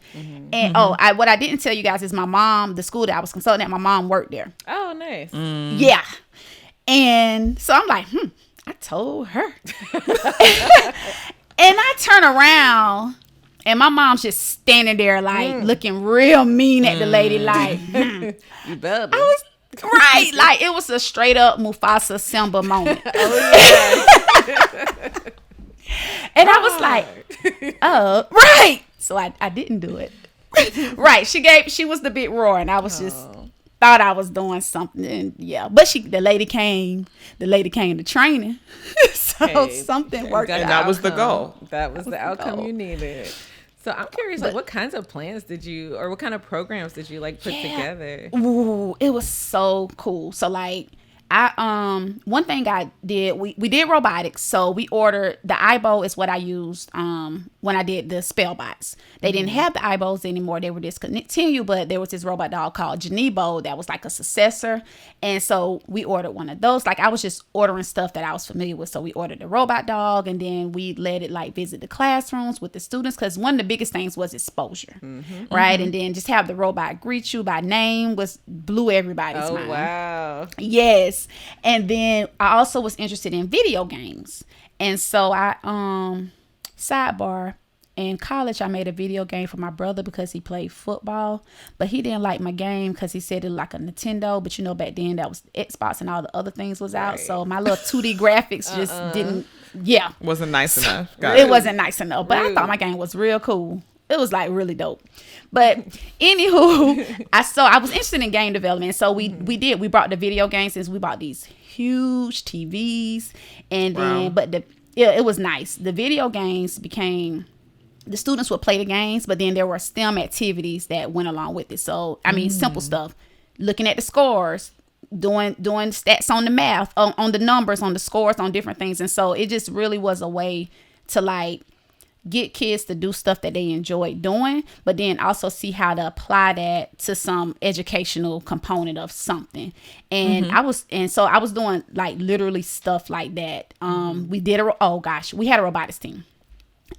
And what I didn't tell you guys is my mom, the school that I was consulting at, my mom worked there. Oh, nice. Yeah. And so I'm like, I told her. And I turn around and my mom's just standing there like looking real mean at the lady, like, You better. I was right. Like it was a straight up Mufasa Simba moment. And I was like, oh, right. So I didn't do it. Right. She was the big roar, and I was just thought I was doing something. And yeah. But the lady came to training. So Hey, something worked got out. And that was the goal. That was the outcome goal. you needed. So I'm curious, like, what kinds of plans did you, or what kind of programs did you like put together? Ooh, it was so cool. So like, One thing I did, we did robotics. So we ordered the eyeball is what I used when I did the spell bots. They didn't have the eyeballs anymore. They were discontinued, but there was this robot doll called Janebo that was like a successor. And so we ordered one of those. Like I was just ordering stuff that I was familiar with. So we ordered the robot dog, and then we let it like visit the classrooms with the students, because one of the biggest things was exposure, right? And then just have the robot greet you by name blew everybody's mind. Wow. Yes. And then I also was interested in video games. And so I sidebar, in college I made a video game for my brother because he played football, but he didn't like my game because he said it like a Nintendo, but you know, back then that was Xbox and all the other things was out. So my little 2D graphics just didn't wasn't nice enough. It wasn't nice enough, but I thought my game was real cool. It was like really dope. But anywho, I was interested in game development. So we brought the video games, since we bought these huge TVs, and then it was nice. The video games became, the students would play the games, but then there were STEM activities that went along with it. So I mean, simple stuff, looking at the scores, doing stats on the math, on the numbers, on the scores, on different things. And so it just really was a way to like get kids to do stuff that they enjoy doing, but then also see how to apply that to some educational component of something. And I was doing like literally stuff like that. We did we had a robotics team.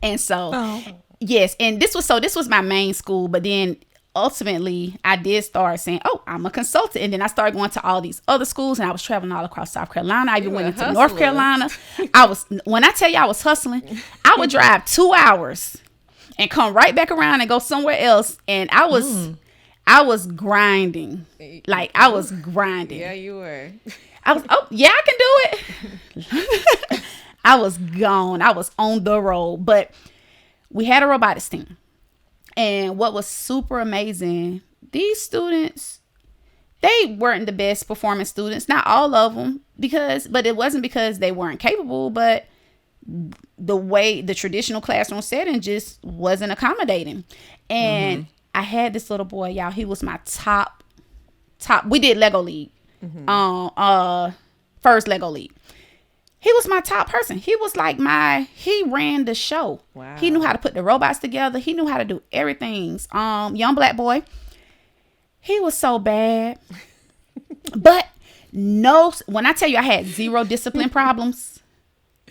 And so yes, and this was my main school, but then ultimately I did start saying, I'm a consultant. And then I started going to all these other schools, and I was traveling all across South Carolina. I even went into North Carolina. When I tell you I was hustling, I would drive 2 hours and come right back around and go somewhere else. And I was grinding. Like I was grinding. Yeah, you were. I was, I can do it. I was gone. I was on the road. But we had a robotics team. And what was super amazing, these students, they weren't the best performing students, not all of them, but it wasn't because they weren't capable, but the way the traditional classroom setting just wasn't accommodating. And I had this little boy, y'all, he was my top, we did Lego League, first Lego League. He was my top person. He was like he ran the show. Wow. He knew how to put the robots together. He knew how to do everything. Young black boy. He was so bad. But when I tell you I had zero discipline problems.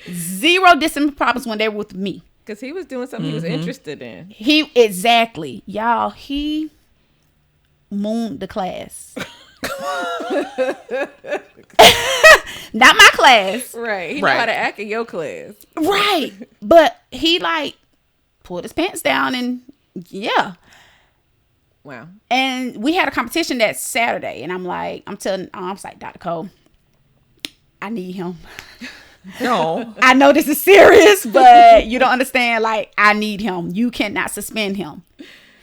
Zero discipline problems when they were with me. Because he was doing something he was interested in. Exactly. Y'all, he mooned the class. Not my class. Right. He knew how to act in your class. Right. But he like pulled his pants down and Wow. And we had a competition that Saturday, and I'm like, Dr. Cole, I need him. No. I know this is serious, but you don't understand. Like, I need him. You cannot suspend him.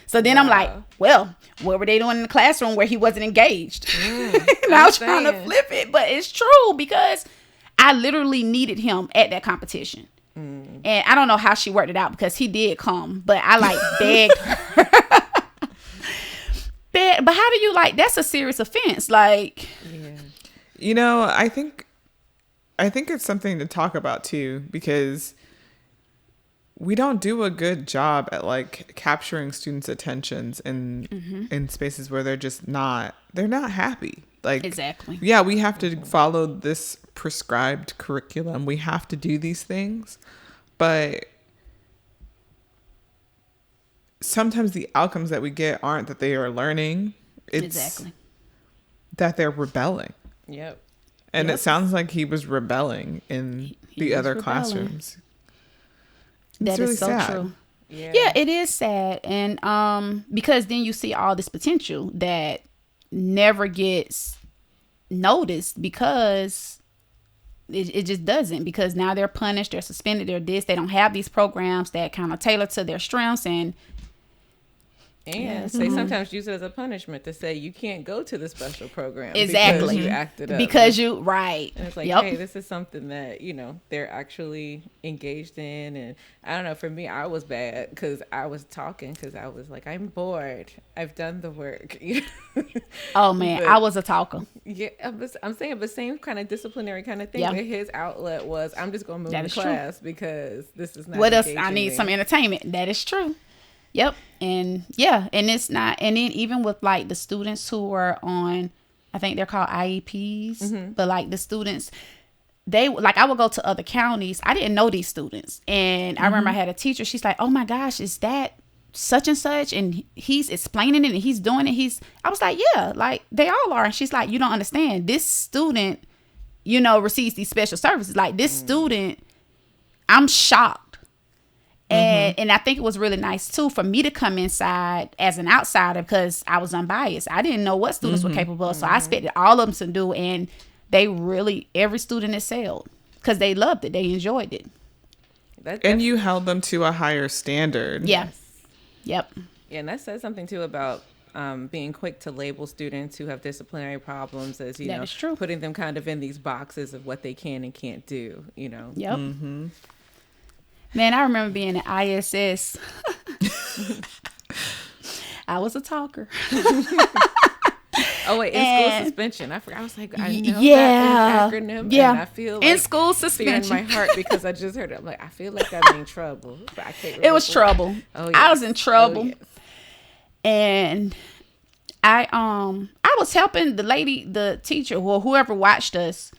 So then I'm like, well, what were they doing in the classroom where he wasn't engaged? And I was trying to flip it, but it's true because I literally needed him at that competition. And I don't know how she worked it out because he did come, but I like begged her. But how do you that's a serious offense. Like, you know, I think it's something to talk about too, because we don't do a good job at like capturing students' attentions in spaces where they're not happy. Like, exactly. Yeah, we have to follow this prescribed curriculum. We have to do these things, but sometimes the outcomes that we get aren't that they are learning. It's that they're rebelling. Yep. And it sounds like he was rebelling in the other classrooms. That is so true. Yeah, it is sad. And because then you see all this potential that never gets noticed because it just doesn't, because now they're punished, they're suspended, they're this, they don't have these programs that kind of tailor to their strengths, and And say sometimes use it as a punishment to say you can't go to the special program Exactly. because you acted up. Because you right. And it's like, hey, this is something that, they're actually engaged in. And I don't know, for me, I was bad because I was talking because I was like, I'm bored. I've done the work. Oh, man, But, I was a talker. Yeah, I'm saying, but same kind of disciplinary kind of thing. Yeah. But his outlet was, I'm just going to move to class because this is not what else? I engaging need me. some entertainment. That is true. Yep. And yeah, and it's not, and then even with like the students who were on, I think they're called IEPs, but like the students, they like, I would go to other counties. I didn't know these students. And I remember I had a teacher, she's like, oh my gosh, is that such and such? And he's explaining it and he's doing it. I was like, yeah, like they all are. And she's like, you don't understand. This student, receives these special services. Like this student, I'm shocked. And I think it was really nice too for me to come inside as an outsider because I was unbiased. I didn't know what students were capable of, so I expected all of them to do. And they really, every student excelled because they loved it, they enjoyed it. And you held them to a higher standard. Yeah. Yep. Yeah, and that says something too about being quick to label students who have disciplinary problems as That is true. putting them kind of in these boxes of what they can and can't do. Yep. Man, I remember being at ISS. I was a talker. Oh wait, in school suspension. I forgot. I was like, I know yeah, that acronym. Yeah. And I feel like in school fear suspension. in my heart because I just heard it. I'm like, I feel like I'm in trouble, but I can't. It was trouble. Oh, yes. I was in trouble, Oh, yes. and I was helping the teacher, or whoever watched us.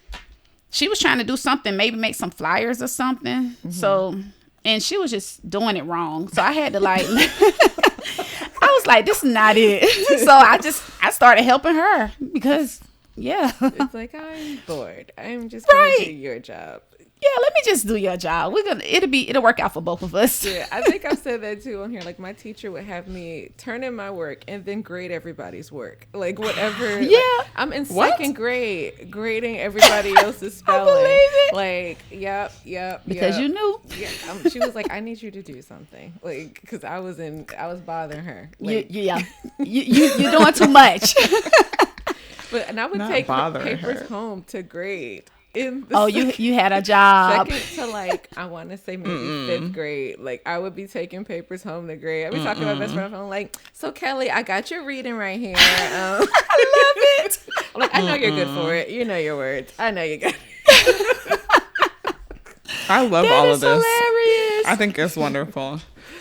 She was trying to do something, maybe make some flyers or something. So, and she was just doing it wrong. So I had to like. I was like, this is not it. So I started helping her because, yeah. It's like, I'm bored. I'm just going to do your job. Yeah, let me just do your job. It'll work out for both of us. Yeah, I think I've said that too on here. Like my teacher would have me turn in my work and then grade everybody's work. Like whatever. Yeah. Like, I'm in second grade grading everybody else's spelling. I believe it. Like, yep. Because you knew. Yeah, she was like, I need you to do something. Like, because I was bothering her. Like, You're doing too much. and I would Not take bothering papers her. home to grade. You had a job. second to like I want to say maybe fifth grade. Like I would be taking papers home to grade. I'd be talking to my best friend on the phone like, so Kelly, I got your reading right here. I love it. I'm like, I know you're good for it. You know your words. I know you got it. I love That all is of this. hilarious. I think it's wonderful.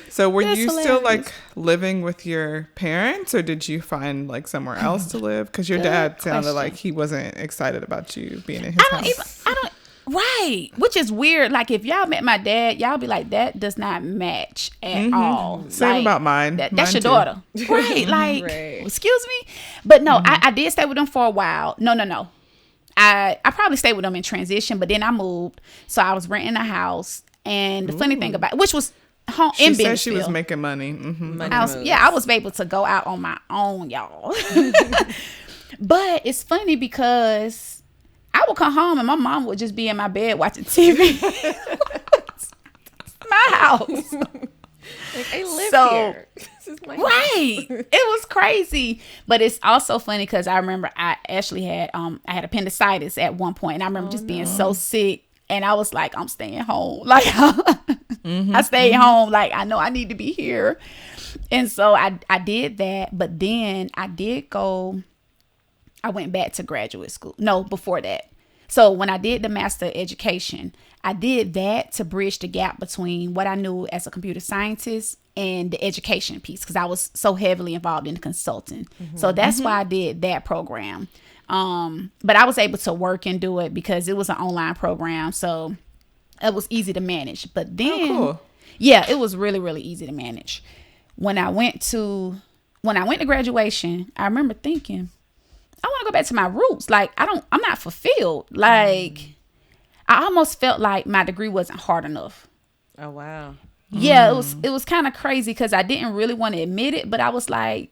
So were That's you still hilarious. like living with your parents or did you find like somewhere else to live? Because your dad sounded question. like he wasn't excited about you being in his house. Right. Which is weird. Like if y'all met my dad, y'all be like, that does not match at all. Same Like, about mine. That's Mine your too. daughter. Right. Like, Right. excuse me. But no, I did stay with them for a while. No. I probably stayed with them in transition, but then I moved. So I was renting a house. And the funny thing about it, which was home She in said she was Bennettsville. making money. Mm-hmm. Money I was moves. able to go out on my own, y'all. But it's funny because I would come home and my mom would just be in my bed watching TV. My house. Like, I live So- here. This is my Right. It was crazy. But it's also funny because I remember I actually had I had appendicitis at one point, and I remember just being so sick. And I was like, I'm staying home. Like I stayed home. Like I know I need to be here. And so I did that. But then I went back to graduate school. No, before that. So when I did the master education, I did that to bridge the gap between what I knew as a computer scientist and the education piece because I was so heavily involved in consulting. So that's why I did that program. But I was able to work and do it because it was an online program. So it was easy to manage. But then, cool. yeah, it was really, really easy to manage. When I went to graduation, I remember thinking, I want to go back to my roots. Like, I'm not fulfilled. Like, I almost felt like my degree wasn't hard enough. Oh wow. Yeah, it was kind of crazy because I didn't really want to admit it, but I was like,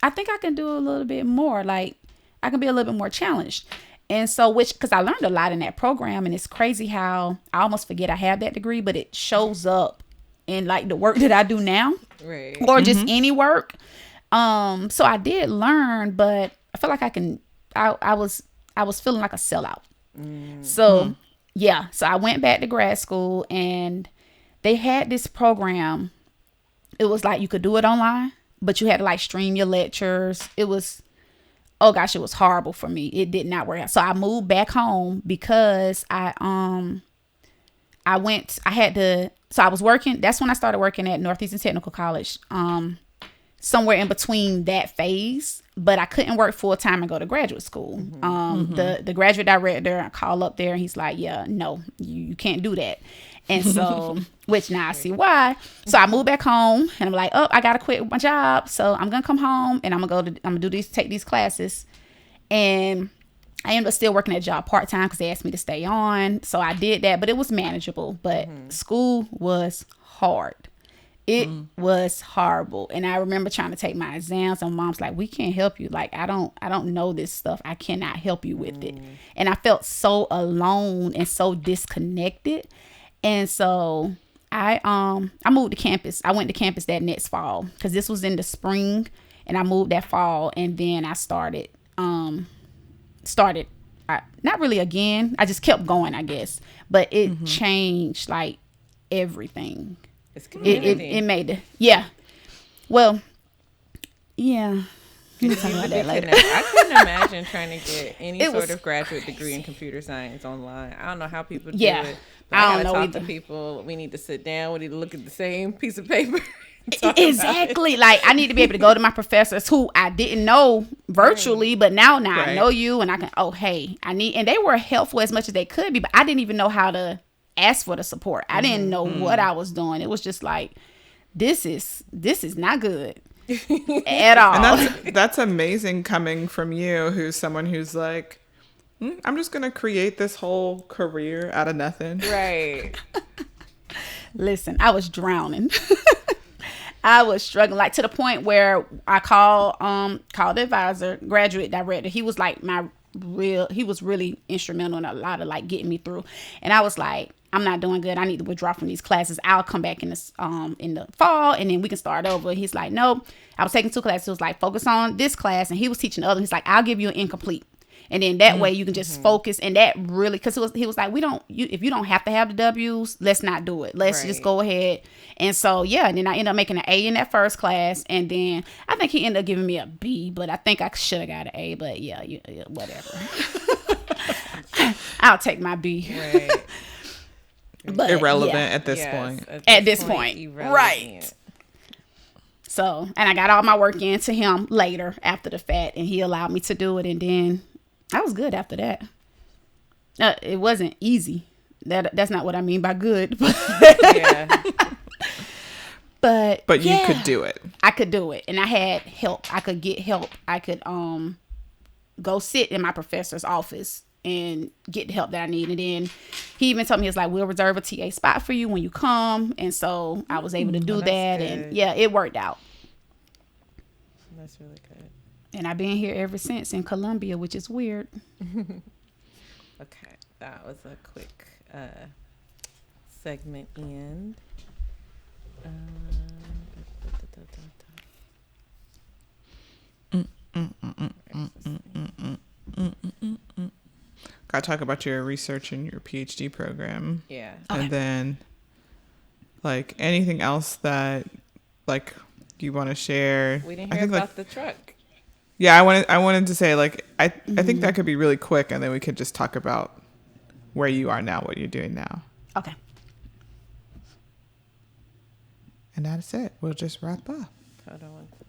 I think I can do a little bit more. Like, I can be a little bit more challenged. And so, because I learned a lot in that program, and it's crazy how I almost forget I have that degree, but it shows up in like the work that I do now. Right. or just any work. So I did learn, but I feel like I was feeling like a sellout. So yeah, so I went back to grad school, and they had this program. It was like you could do it online, but you had to like stream your lectures. It was, oh gosh, it was horrible for me. It did not work out. So I moved back home because I was working. That's when I started working at Northeastern Technical College. Somewhere in between that phase, but I couldn't work full time and go to graduate school. The graduate director, I call up there, and he's like, yeah, no, you can't do that. And so, which now I see why. So I moved back home, and I'm like, oh, I gotta quit my job. So I'm gonna come home, and I'm gonna take these classes. And I ended up still working that job part time because they asked me to stay on. So I did that, but it was manageable. But school was hard. It was horrible. And I remember trying to take my exams, and mom's like, we can't help you. Like, I don't know this stuff. I cannot help you with it. And I felt so alone and so disconnected. And so I moved to campus. I went to campus that next fall because this was in the spring, and I moved that fall. And then I started not really again. I just kept going, I guess. But it changed like everything. It's community. It made it. Yeah. Well, yeah. We'll talk about that later. I couldn't imagine trying to get any sort of graduate degree in computer science online. I don't know how people do it. But I don't know talk to people. We need to sit down. We need to look at the same piece of paper. Exactly. Like, I need to be able to go to my professors who I didn't know virtually, but now I know you, and I can, and they were helpful as much as they could be, but I didn't even know how to ask for the support. I didn't know what I was doing. It was just like, this is not good at all. And that's amazing coming from you, who's someone who's like, I'm just gonna create this whole career out of nothing. Right. Listen, I was drowning. I was struggling, like, to the point where I called the advisor, graduate director. He was like he was really instrumental in a lot of like getting me through. And I was like, I'm not doing good. I need to withdraw from these classes. I'll come back in the fall, and then we can start over. He's like, no. I was taking 2 classes. It was like, focus on this class, and he was teaching the other. He's like, I'll give you an incomplete, and then that way you can just focus. And that really, because he was like, if you don't have to have the W's, let's not do it. Let's just go ahead. And so yeah, and then I ended up making an A in that first class, and then I think he ended up giving me a B, but I think I should have got an A. But yeah, whatever. I'll take my B. Right. But, irrelevant at this point. At this point. Right. So, and I got all my work into him later after the fact, and he allowed me to do it. And then I was good after that. It wasn't easy. That's not what I mean by good. Yeah. But you could do it. I could do it. And I had help. I could get help. I could go sit in my professor's office and get the help that I need. And then he even told me, it's like, we'll reserve a TA spot for you when you come. And so I was able to do that. Good. And yeah, it worked out. That's really good. And I've been here ever since in Columbia, which is weird. Okay. That was a quick segment end. Got to talk about your research and your PhD program. Yeah. And then, like, anything else that, like, you want to share? We didn't hear about the truck. Yeah, I wanted to say, like, I think that could be really quick, and then we could just talk about where you are now, what you're doing now. Okay. And that's it. We'll just wrap up. Hold on one second.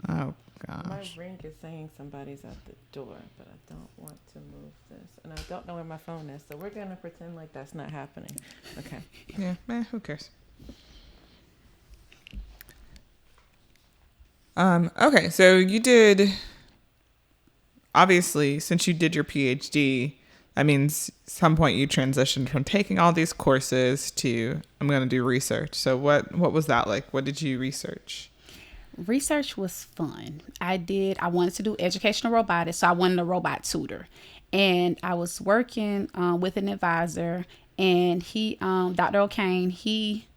Oh, gosh. My ring is saying somebody's at the door, but I don't want to move this. And I don't know where my phone is, so we're going to pretend like that's not happening. Okay. Yeah, who cares? Okay, so you did, obviously, since you did your PhD, that means some point you transitioned from taking all these courses to, I'm going to do research. So what was that like? What did you research? Research was fun. I wanted to do educational robotics, so I wanted a robot tutor. And I was working with an advisor, and he, Dr. O'Kane, he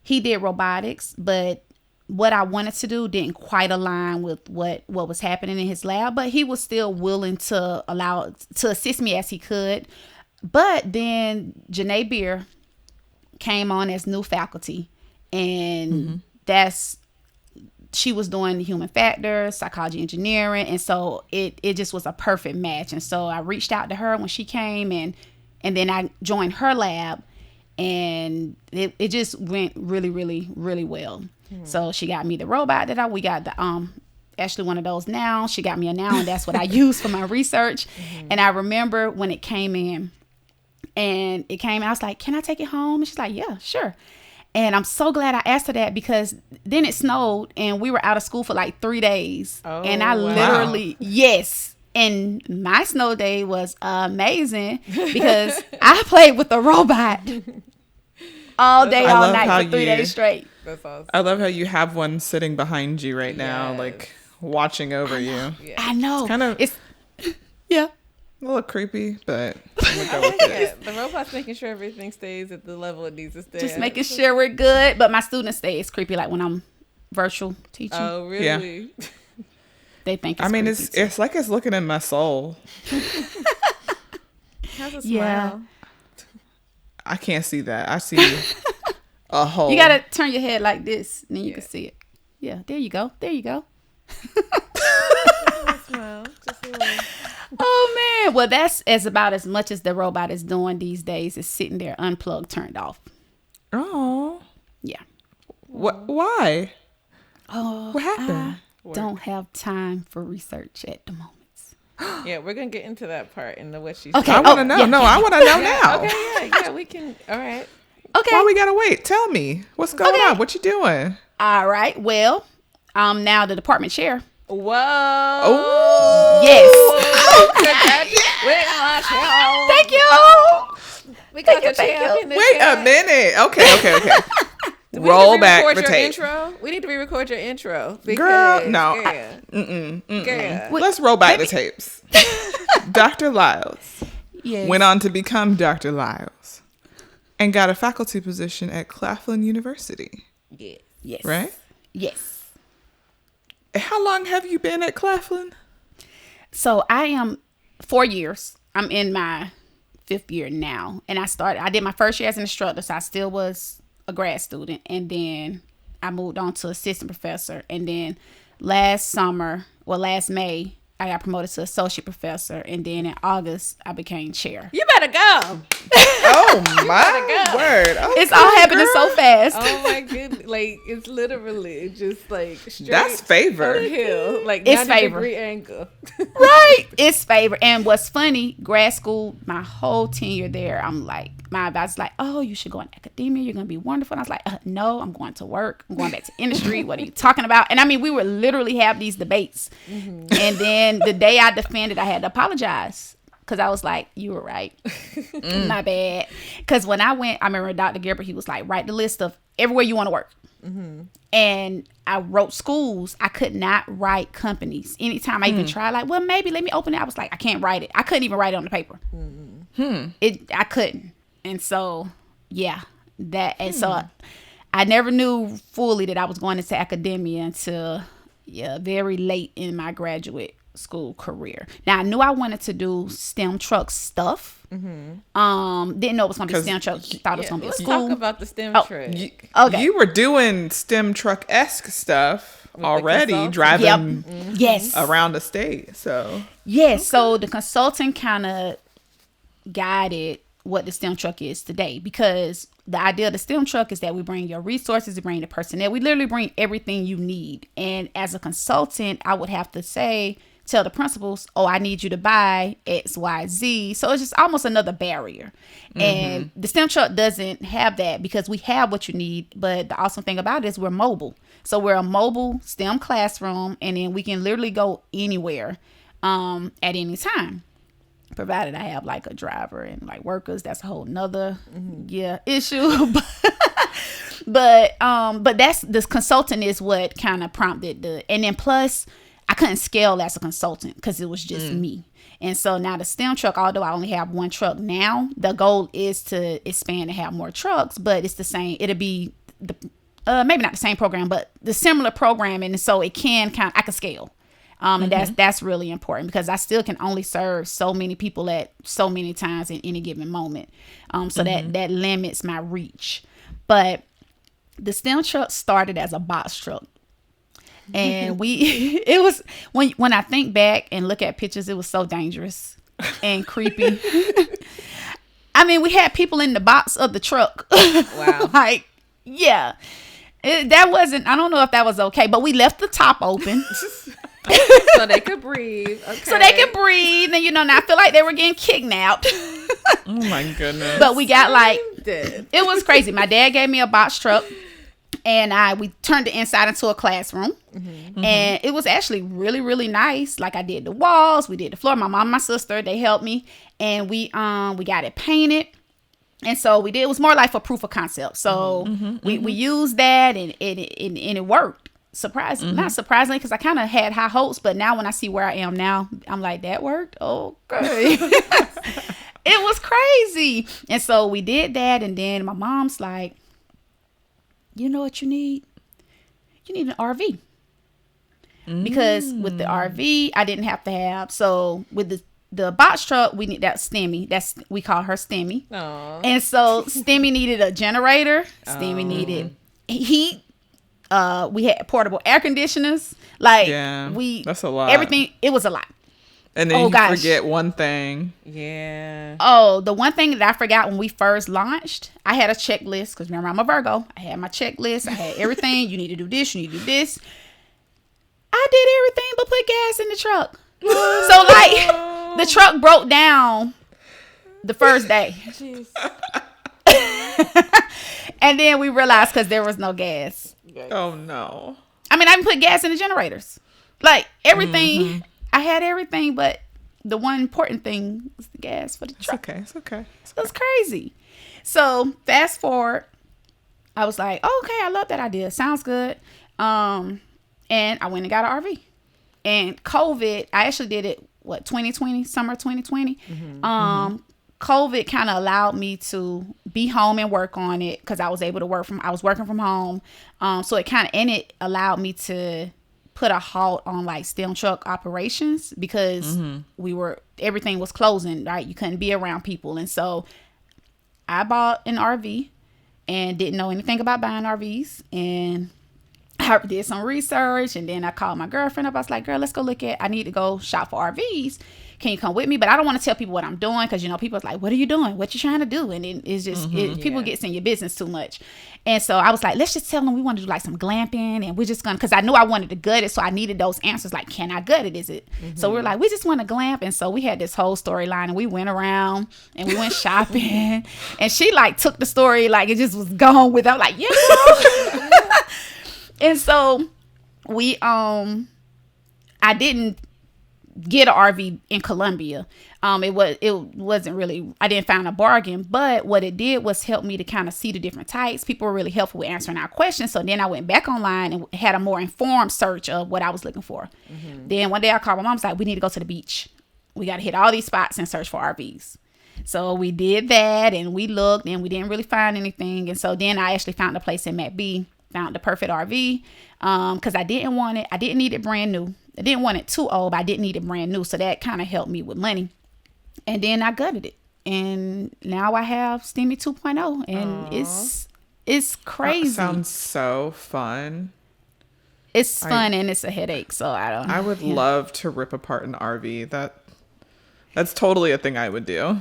he did robotics, but what I wanted to do didn't quite align with what was happening in his lab, but he was still willing to assist me as he could. But then Janae Beer came on as new faculty, and she was doing the human factors, psychology, engineering, and so it just was a perfect match. And so I reached out to her when she came, and then I joined her lab, and it just went really, really, really well. So she got me the robot we got the actually one of those now. She got me a now, and that's what I use for my research. And I remember when it came in, I was like, "Can I take it home?" And she's like, "Yeah, sure." And I'm so glad I asked her that, because then it snowed and we were out of school for like 3 days. Oh, and I literally, yes. And my snow day was amazing because I played with the robot all day, all night for 3 days straight. That's awesome. I love how you have one sitting behind you right now, like watching over you. Yeah. I know. It's yeah. A little creepy, but I'm gonna go with it. The robot's making sure everything stays at the level it needs to stay. Just making sure we're good. But my students say it's creepy, like when I'm virtual teaching. Oh, really? Yeah. They think it's creepy it's like it's looking in my soul. How's a smile? Yeah. I can't see that. I see a hole. You gotta turn your head like this, and then you can see it. Yeah, there you go. There you go. Smile. Just a little. Oh man, well that's about as much as the robot is doing these days, is sitting there unplugged, turned off. Oh. Yeah. What? Why? Oh, what happened? Don't have time for research at the moment. Yeah, we're gonna get into that part in the what she's. Okay, I want to know. Yeah. No, I want to know now. Okay, yeah, we can. All right. Okay. Why we gotta wait? Tell me what's going on. What you doing? All right. Well, I'm now the department chair. Whoa. Oh. Yes. Thank you. We got the Thank champ you. in the Wait chat. a minute. Okay. Roll back the tape. Intro? We need to re-record your intro. Girl, no. Girl. Let's roll back the tapes. Dr. Liles went on to become Dr. Liles and got a faculty position at Claflin University. Yeah. Yes. Right? Yes. How long have you been at Claflin? So I am 4 years. I'm in my 5th year now. And I did my first year as an instructor, so I still was a grad student. And then I moved on to assistant professor. And then last May, I got promoted to associate professor. And then in August, I became chair. You better go. Oh, my word. Okay, it's all happening so fast. Oh, my goodness. Like, it's literally just like straight. That's favor. Hill. Like, it's 90-degree angle. Right. It's favor. And what's funny, grad school, my whole tenure there, I'm like, my advisor's like, oh, you should go in academia. You're going to be wonderful. And I was like, no, I'm going to work. I'm going back to industry. What are you talking about? And I mean, we would literally have these debates. Mm-hmm. And then the day I defended, I had to apologize. Because I was like, you were right. My bad. Because when I went, I remember Dr. Gilbert, he was like, write the list of everywhere you want to work. Mm-hmm. And I wrote schools. I could not write companies. Anytime I even tried, like, well, maybe let me open it. I was like, I can't write it. I couldn't even write it on the paper. I couldn't. And so, yeah, so I never knew fully that I was going into academia until very late in my graduate school career. Now I knew I wanted to do STEM truck stuff. Didn't know it was going to be STEM truck. Thought it was going to be a school. Let's talk about the STEM truck. Okay. You were doing STEM truck-esque stuff already, driving around the state. So so the consultant kind of guided what the STEM truck is today, because the idea of the STEM truck is that we bring your resources, we bring the personnel, we literally bring everything you need. And as a consultant, I would have to tell the principals, oh, I need you to buy X, Y, Z. So it's just almost another barrier. Mm-hmm. And the STEM truck doesn't have that, because we have what you need. But the awesome thing about it is we're mobile. So we're a mobile STEM classroom, and then we can literally go anywhere at any time, provided I have like a driver and like workers. That's a whole nother issue. but that's, this consultant is what kind of prompted and then plus I couldn't scale as a consultant because it was just me. And so now the STEM truck, although I only have one truck now, the goal is to expand and have more trucks, but it's the same. It'll be maybe not the same program, but the similar programming. And so it can I can scale. And that's really important because I still can only serve so many people at so many times in any given moment. So that limits my reach. But the STEM truck started as a box truck. And it was, when I think back and look at pictures, it was so dangerous and creepy. I mean, we had people in the box of the truck. Wow. Like, yeah. That wasn't, I don't know if that was okay, but we left the top open. So they could breathe. Okay. So they could breathe. And, now I feel like they were getting kidnapped. Oh, my goodness. But we got it was crazy. My dad gave me a box truck. And we turned the inside into a classroom. And it was actually really, really nice. Like I did the walls, we did the floor. My mom and my sister, they helped me. And we got it painted. And so it was more like a proof of concept. So we used that and it worked. Not surprisingly, because I kind of had high hopes. But now when I see where I am now, I'm like, that worked? Okay. It was crazy. And so we did that. And then my mom's like, you know what you need? You need an RV. Because with the RV, I didn't have to have. So with the box truck, we need that STEMI. We call her STEMI. Aww. And so STEMI needed a generator. STEMI needed heat. We had portable air conditioners. That's a lot. Everything. It was a lot. And then you forget one thing. Yeah. Oh, the one thing that I forgot when we first launched, I had a checklist because remember I'm a Virgo. I had my checklist. I had everything. You need to do this. You need to do this. I did everything but put gas in the truck. So the truck broke down the first day. And then we realized because there was no gas. Oh no. I mean, I didn't put gas in the generators. Everything. I had everything, but the one important thing was the gas for the truck. It's okay. It was crazy. So fast forward, I was like, okay, I love that idea. Sounds good. And I went and got an RV. And COVID, I actually did it, 2020, summer 2020. COVID kind of allowed me to be home and work on it because I was able to I was working from home. So it allowed me to put a halt on STEM truck operations because everything was closing, right? You couldn't be around people. And so I bought an RV and didn't know anything about buying RVs. And I did some research and then I called my girlfriend up. I was like, girl, let's go I need to go shop for RVs. Can you come with me? But I don't want to tell people what I'm doing because, people are like, what are you doing? What you trying to do? And it's just, people get in your business too much. And so I was like, let's just tell them we want to do some glamping and we're just going to, because I knew I wanted to gut it. So I needed those answers. Can I gut it? Is it? So we're like, we just want to glamp. And so we had this whole storyline and we went around and we went shopping and she took the story, it just was gone with, I'm like, And so I didn't get an RV in Columbia. It wasn't really, I didn't find a bargain, but what it did was help me to kind of see the different types. People were really helpful with answering our questions. So then I went back online and had a more informed search of what I was looking for. Then one day I called my mom, I was like, we need to go to the beach. We got to hit all these spots and search for RVs. So we did that and we looked and we didn't really find anything. And so then I actually found a place in McBee, found the perfect RV because I didn't want it. I didn't need it brand new. I didn't want it too old, but I didn't need it brand new. So that kind of helped me with money. And then I gutted it. And now I have STEMI 2.0. And it's crazy. That sounds so fun. It's fun and it's a headache. So I would love to rip apart an RV. That's totally a thing I would do.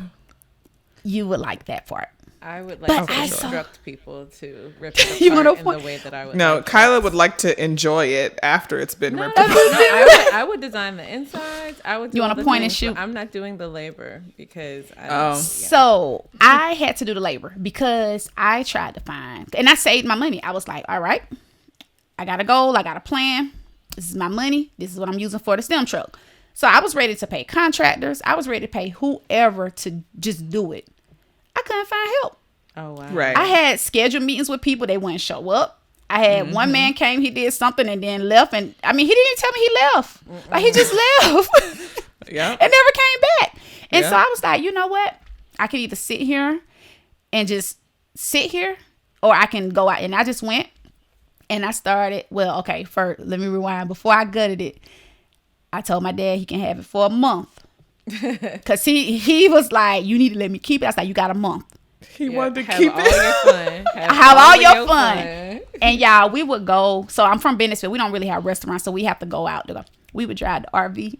You would like that part. I would like to instruct people to rip it apart in the way that I would. No, Kyla would like to enjoy it after it's been ripped apart. I would design the insides. I would. You want to point and shoot? I'm not doing the labor because. So I had to do the labor because I tried to find and I saved my money. I was like, all right, I got a goal. I got a plan. This is my money. This is what I'm using for the STEM truck. So I was ready to pay contractors. I was ready to pay whoever to just do it. I couldn't find help. Oh, wow. Right. I had scheduled meetings with people. They wouldn't show up. I had one man came, he did something and then left. And I mean, he didn't even tell me he left. He just left. Yeah. And never came back. And so I was like, you know what? I can either sit here and just sit here or I can go out. And I just went And I started, well, okay, first, let me rewind. Before I gutted it, I told my dad he can have it for a month. Because he was like, you need to let me keep it. I was like, you got a month. He wanted to keep all it. Your fun. Have all your fun. And y'all, we would go. So I'm from Bennettsville. We don't really have restaurants, so we have to go out to go. We would drive the RV.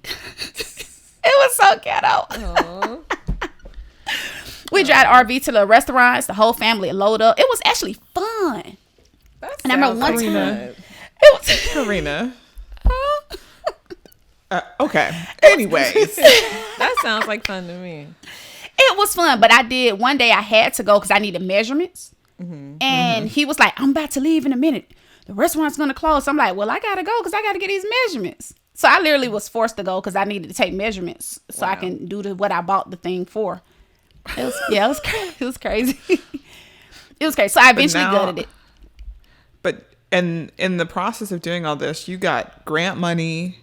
It was so ghetto. We drive the RV to the restaurants. The whole family would load up. It was actually fun. And I remember one time. It was Karina. Okay. Anyways. That sounds like fun to me. It was fun, but I did one day I had to go because I needed measurements. And he was like, I'm about to leave in a minute. The restaurant's going to close. So I'm like, well, I got to go because I got to get these measurements. So I literally was forced to go because I needed to take measurements so I can do what I bought the thing for. It was crazy. It was crazy. It was crazy. So I eventually gutted it. But in the process of doing all this, you got grant money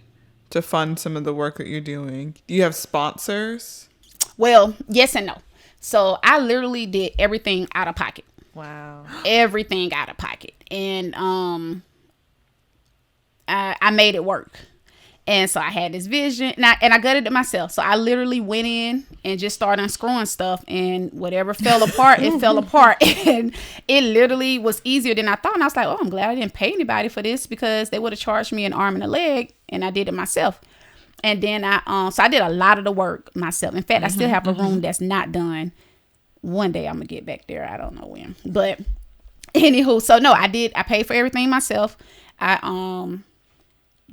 to fund some of the work that you're doing. Do you have sponsors? Well, yes and no. So I literally did everything out of pocket. Wow. Everything out of pocket. And I made it work. And so I had this vision and I gutted it myself. So I literally went in and just started unscrewing stuff, and whatever fell apart, it fell apart. And it literally was easier than I thought. And I was like, oh, I'm glad I didn't pay anybody for this because they would have charged me an arm and a leg, and I did it myself. And then so I did a lot of the work myself. In fact, I still have a room that's not done. One day I'm gonna get back there. I don't know when, but anywho, so no, I paid for everything myself.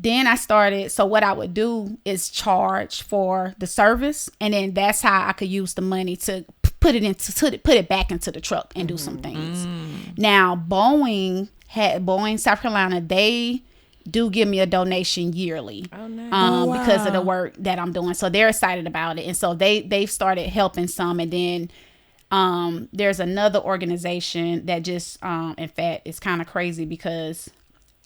Then I started, so what I would do is charge for the service, and then that's how I could use the money to put it back into the truck and do some things. Now, Boeing, South Carolina, they do give me a donation yearly. Oh, nice. Because of the work that I'm doing. So they're excited about it. And so they've started helping some. And then there's another organization that just, in fact, it's kind of crazy because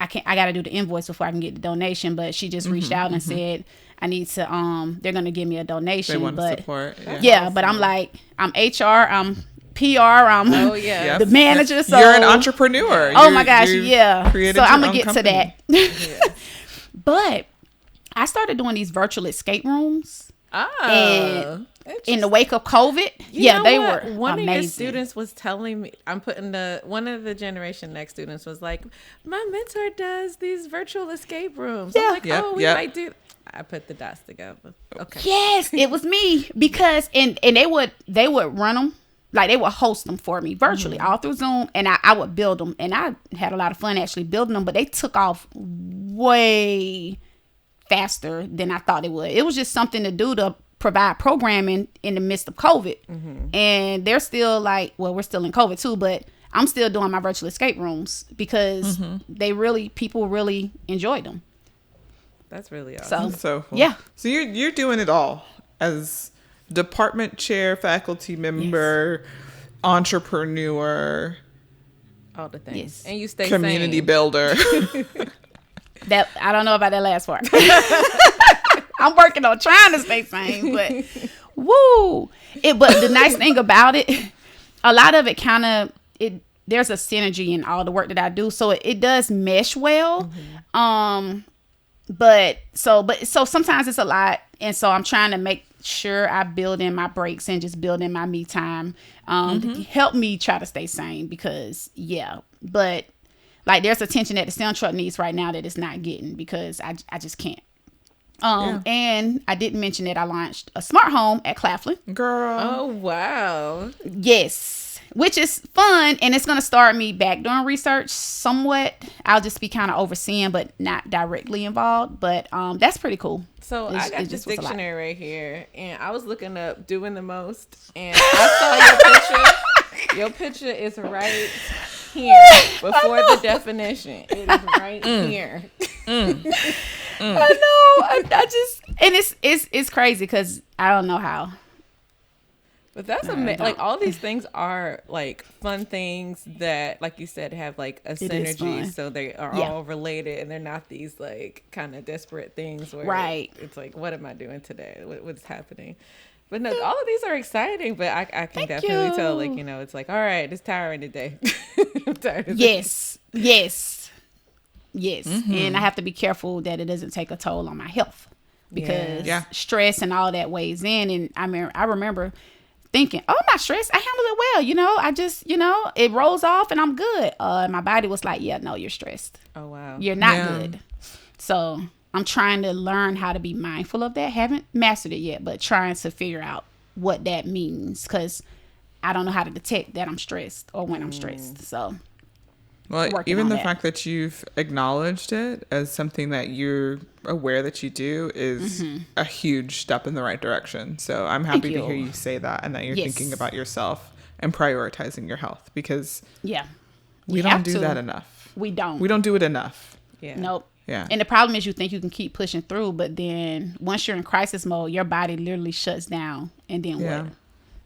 I got to do the invoice before I can get the donation, but she just reached out and said, I need to, they're going to give me a donation. They want but support. Yeah, but I'm like, I'm HR, I'm PR, I'm the manager. So you're an entrepreneur. Oh my gosh. Yeah. So I'm going to get company. to that. But I started doing these virtual escape rooms. And in the wake of COVID, they were one amazing. of your students was telling me, one of the Generation Next students was like, my mentor does these virtual escape rooms. I'm like, we might do. I put the dots together. Okay. Yes, it was me because and they would run them, like they would host them for me virtually all through Zoom, and I would build them, and I had a lot of fun actually building them, but they took off way faster than I thought it would. It was just something to do to provide programming in the midst of COVID. And they're still like, well, we're still in COVID too, but I'm still doing my virtual escape rooms because people really enjoyed them. That's really awesome. So cool. Yeah. So you're doing it all as department chair, faculty member, entrepreneur, all the things. Yes. And you stay community sane. builder. That I don't know about that last part. I'm working on trying to stay sane, but woo! But the nice thing about it, a lot of it there's a synergy in all the work that I do, so it does mesh well. But sometimes it's a lot, and so I'm trying to make sure I build in my breaks and just build in my me time to help me try to stay sane because but like there's attention that the sound truck needs right now that it's not getting because I just can't. And I didn't mention that I launched a smart home at Claflin. Girl. Oh, wow. Yes. Which is fun. And it's going to start me back doing research somewhat. I'll just be kind of overseeing, but not directly involved. But that's pretty cool. So I got this dictionary right here. And I was looking up doing the most. And I saw your picture. Your picture is right here before the definition. It is right here. I know. I just, and it's crazy because I don't know how. But that's amazing. Like all these things are like fun things that, like you said, have like a synergy. So they are all related, and they're not these like kind of disparate things where it's like, what am I doing today? What's happening? But no, all of these are exciting. But I can definitely tell, like, it's like, all right, it's tiring today. I'm tired of this. Yes. Yes. And I have to be careful that it doesn't take a toll on my health, because stress and all that weighs in. And I remember thinking, oh, I'm not stressed. I handle it well. You know, I just, you know, it rolls off and I'm good. My body was like, yeah, no, you're stressed. Oh, wow. You're not good. So I'm trying to learn how to be mindful of that. Haven't mastered it yet, but trying to figure out what that means, because I don't know how to detect that I'm stressed or when I'm stressed. So, well, even the fact that you've acknowledged it as something that you're aware that you do is a huge step in the right direction. So I'm happy to hear you say that, and that you're thinking about yourself and prioritizing your health, because we don't do that enough. We don't do it enough. Yeah. Nope. Yeah. And the problem is, you think you can keep pushing through, but then once you're in crisis mode, your body literally shuts down. And then what?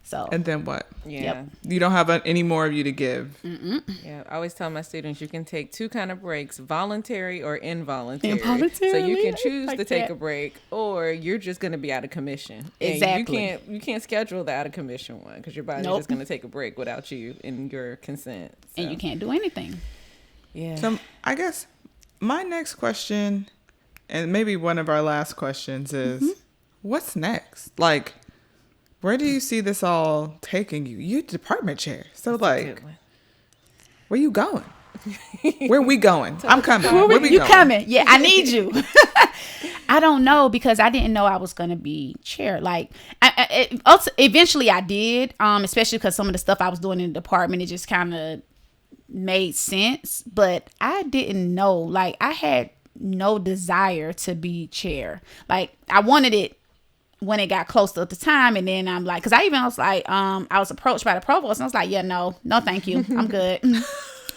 So. And then what? Yeah. Yep. You don't have any more of you to give. Yeah. I always tell my students, you can take two kind of breaks: voluntary or involuntary. So you can choose to take a break, or you're just going to be out of commission. Exactly. And you can't schedule the out of commission one, because your body's just going to take a break without you and your consent. So. And you can't do anything. Yeah. So I guess my next question, and maybe one of our last questions, is what's next? Like, where do you see this all taking you? You're department chair. So, like, where you going? Where we going? I'm coming. Where we you going? coming? Yeah, I need you. I don't know, because I didn't know I was going to be chair. Like, eventually I did, especially because some of the stuff I was doing in the department, it just kind of made sense. But I didn't know. Like, I had no desire to be chair. Like, I wanted it when it got close to the time, and then I'm like, because I was like, I was approached by the provost, and I was like, yeah, no, thank you, I'm good.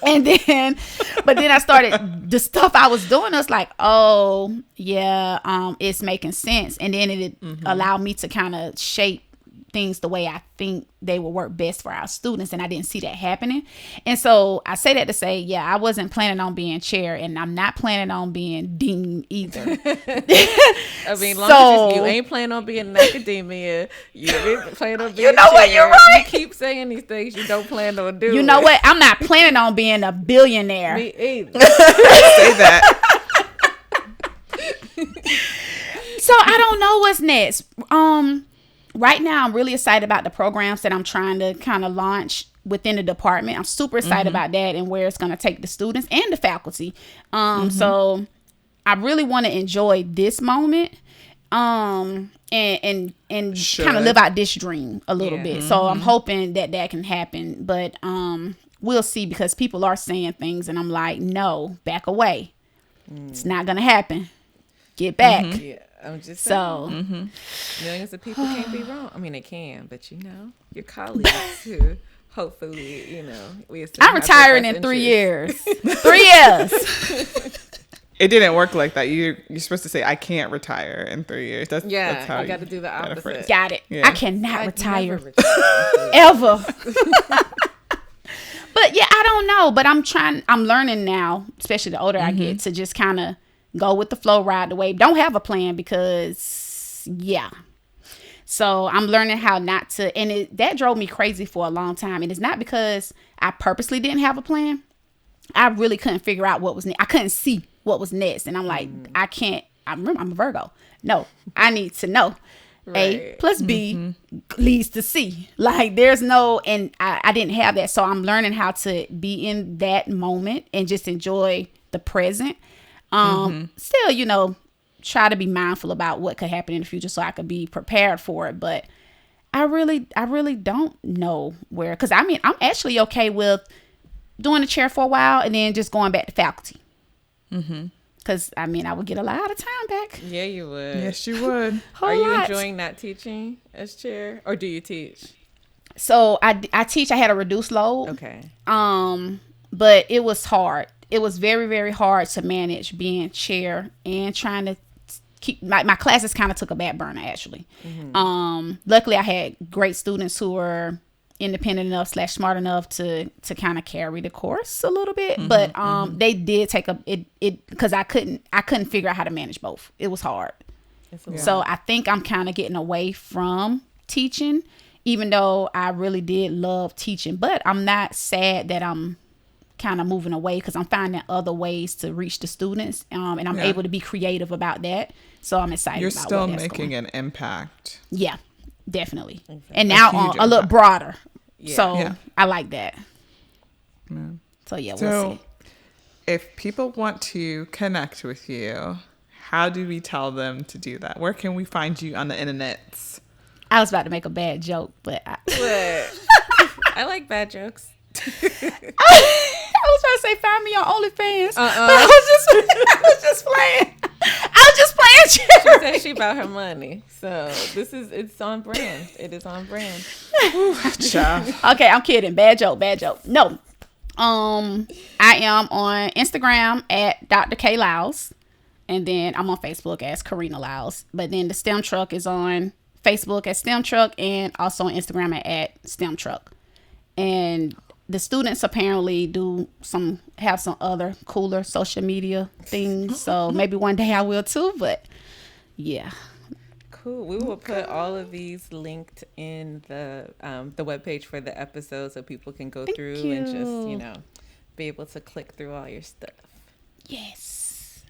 And then, but then I started the stuff I was doing. I was like, oh yeah, it's making sense, and then it allowed me to kind of shape things the way I think they will work best for our students, and I didn't see that happening. And so I say that to say, yeah, I wasn't planning on being chair, and I'm not planning on being dean either. I mean, long as you ain't planning on being in academia, you ain't planning on being you know chair. what, you're right. You keep saying these things you don't plan on doing. You know what, I'm not planning on being a billionaire. Me either. Say that. So I don't know what's next. Right now, I'm really excited about the programs that I'm trying to kind of launch within the department. I'm super excited about that and where it's going to take the students and the faculty. So I really want to enjoy this moment and kind of live out this dream a little bit. So I'm hoping that can happen. But we'll see, because people are saying things and I'm like, no, back away. It's not going to happen. Get back. Yeah. I'm just saying. Millions of people can't be wrong. I mean, they can, but your colleagues who hopefully, I'm retiring in 3 years. 3 years. It didn't work like that. You're supposed to say, I can't retire in 3 years. That's how I got to do the opposite. Got it. Yeah. I cannot retire ever. But yeah, I don't know. But I'm learning now, especially the older I get, to just kind of go with the flow, ride the wave. Don't have a plan, because so I'm learning how not to, and that drove me crazy for a long time. And it's not because I purposely didn't have a plan. I really couldn't figure out what was next. I couldn't see what was next. And I'm like, I'm a Virgo. No, I need to know. A plus B leads to C. Like, there's no, and I didn't have that. So I'm learning how to be in that moment and just enjoy the present. Still, try to be mindful about what could happen in the future so I could be prepared for it. But I really don't know where, because I'm actually okay with doing the chair for a while and then just going back to faculty. Because I would get a lot of time back. Yeah, you would. Yes, you would. Are you enjoying not teaching as chair, or do you teach? So I teach. I had a reduced load. Okay. But it was hard. It was very, very hard to manage being chair and trying to keep my classes. Kind of took a back burner, actually. Luckily I had great students who were independent enough / smart enough to kind of carry the course a little bit. But they did take it because I couldn't figure out how to manage both. It was hard. So I think I'm kind of getting away from teaching, even though I really did love teaching. But I'm not sad that I'm kind of moving away because I'm finding other ways to reach the students, and I'm able to be creative about that. So I'm excited. You're about still where that's making going. an impact. Yeah, definitely. Exactly. And now huge a little impact. broader. Yeah. So Yeah. I like that. Yeah. So yeah, we'll So, see. if people want to connect with you, how do we tell them to do that? Where can we find you on the internets? I was about to make a bad joke, but I like bad jokes. I was trying to say find me on OnlyFans. But I was just playing. I was just playing. She said she about her money. So it's on brand. It is on brand. Ciao. Okay, I'm kidding. Bad joke. No. I am on Instagram at Dr. K Liles. And then I'm on Facebook as Karina Liles. But then the STEM Truck is on Facebook at STEM Truck and also on Instagram at STEM Truck. And the students apparently have some other cooler social media things. So maybe one day I will too. But yeah. Cool. We will put all of these linked in the webpage for the episode so people can go through and just, be able to click through all your stuff. Yes.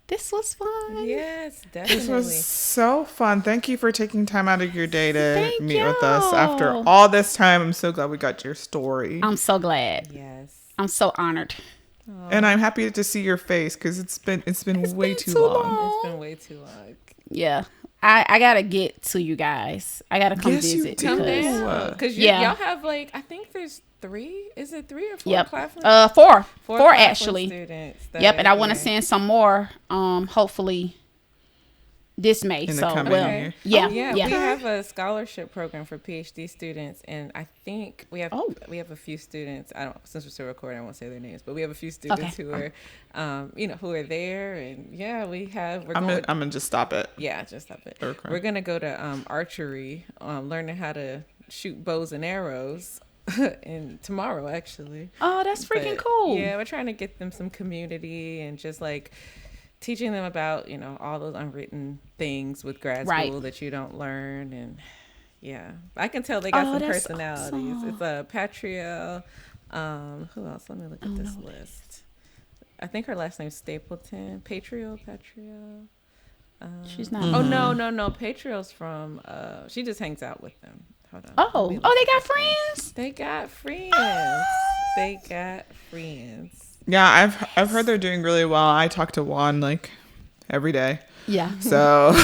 This was fun. Yes, definitely. This was so fun. Thank you for taking time out of your day to Thank meet with us. you. After all this time, I'm so glad we got your story. I'm so glad. Yes. I'm so honored. And I'm happy to see your face because it's been way been too too long. long. It's been way too long. Yeah. I gotta get to you guys. I gotta come Yes, you visit. do. Come because down. Because Yeah. y'all have I think there's 3. Is it 3 or 4 Yep. Claflin? Four Claflin actually. Students Yep, and I want to here. send some more. Hopefully this May. In the So coming year. yeah, Yeah, yeah. we have a scholarship program for PhD students, and I think we have a few students. Since we're still recording, I won't say their names, but we have a few students who are, who are there, and I'm gonna just stop it. Yeah, just stop it. Okay. We're gonna go to archery, learning how to shoot bows and arrows, and tomorrow actually. Oh, that's freaking But, cool. Yeah, we're trying to get them some community and just teaching them about, all those unwritten things with grad school that you don't learn. And yeah, I can tell they got some that's personalities. awesome. It's a Patriel. Who else? Let me look at this list. I think her last name's Stapleton. Patriel. She's not. Oh, no. Patriel's from, she just hangs out with them. Hold on. Oh, Let me they look got at this one. friends. They got friends. They got friends. Yeah, I've heard they're doing really well. I talk to Juan every day. Yeah. So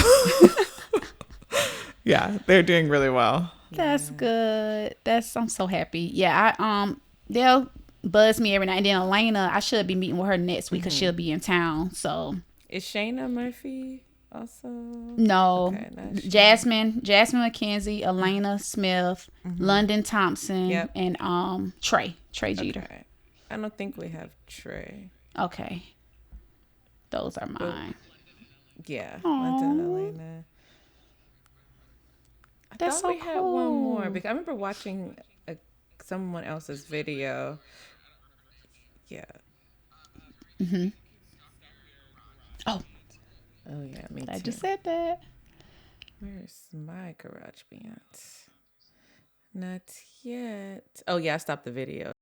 yeah, they're doing really well. That's good. I'm so happy. Yeah, they'll buzz me every night. And then Elena, I should be meeting with her next week because she'll be in town. So Is Shayna Murphy also? no, Okay, not Jasmine McKenzie, Elena Smith, London Thompson, Yep. and Trey Jeter. Okay. I don't think we have Trey. Okay, those are mine. Yeah, Aw. London, Elena. I That's thought so we had one more cool. because I remember watching someone else's video. Yeah. Oh, Oh yeah, me too. I just said that. Where's my garage band? Not yet. Oh yeah, I stopped the video.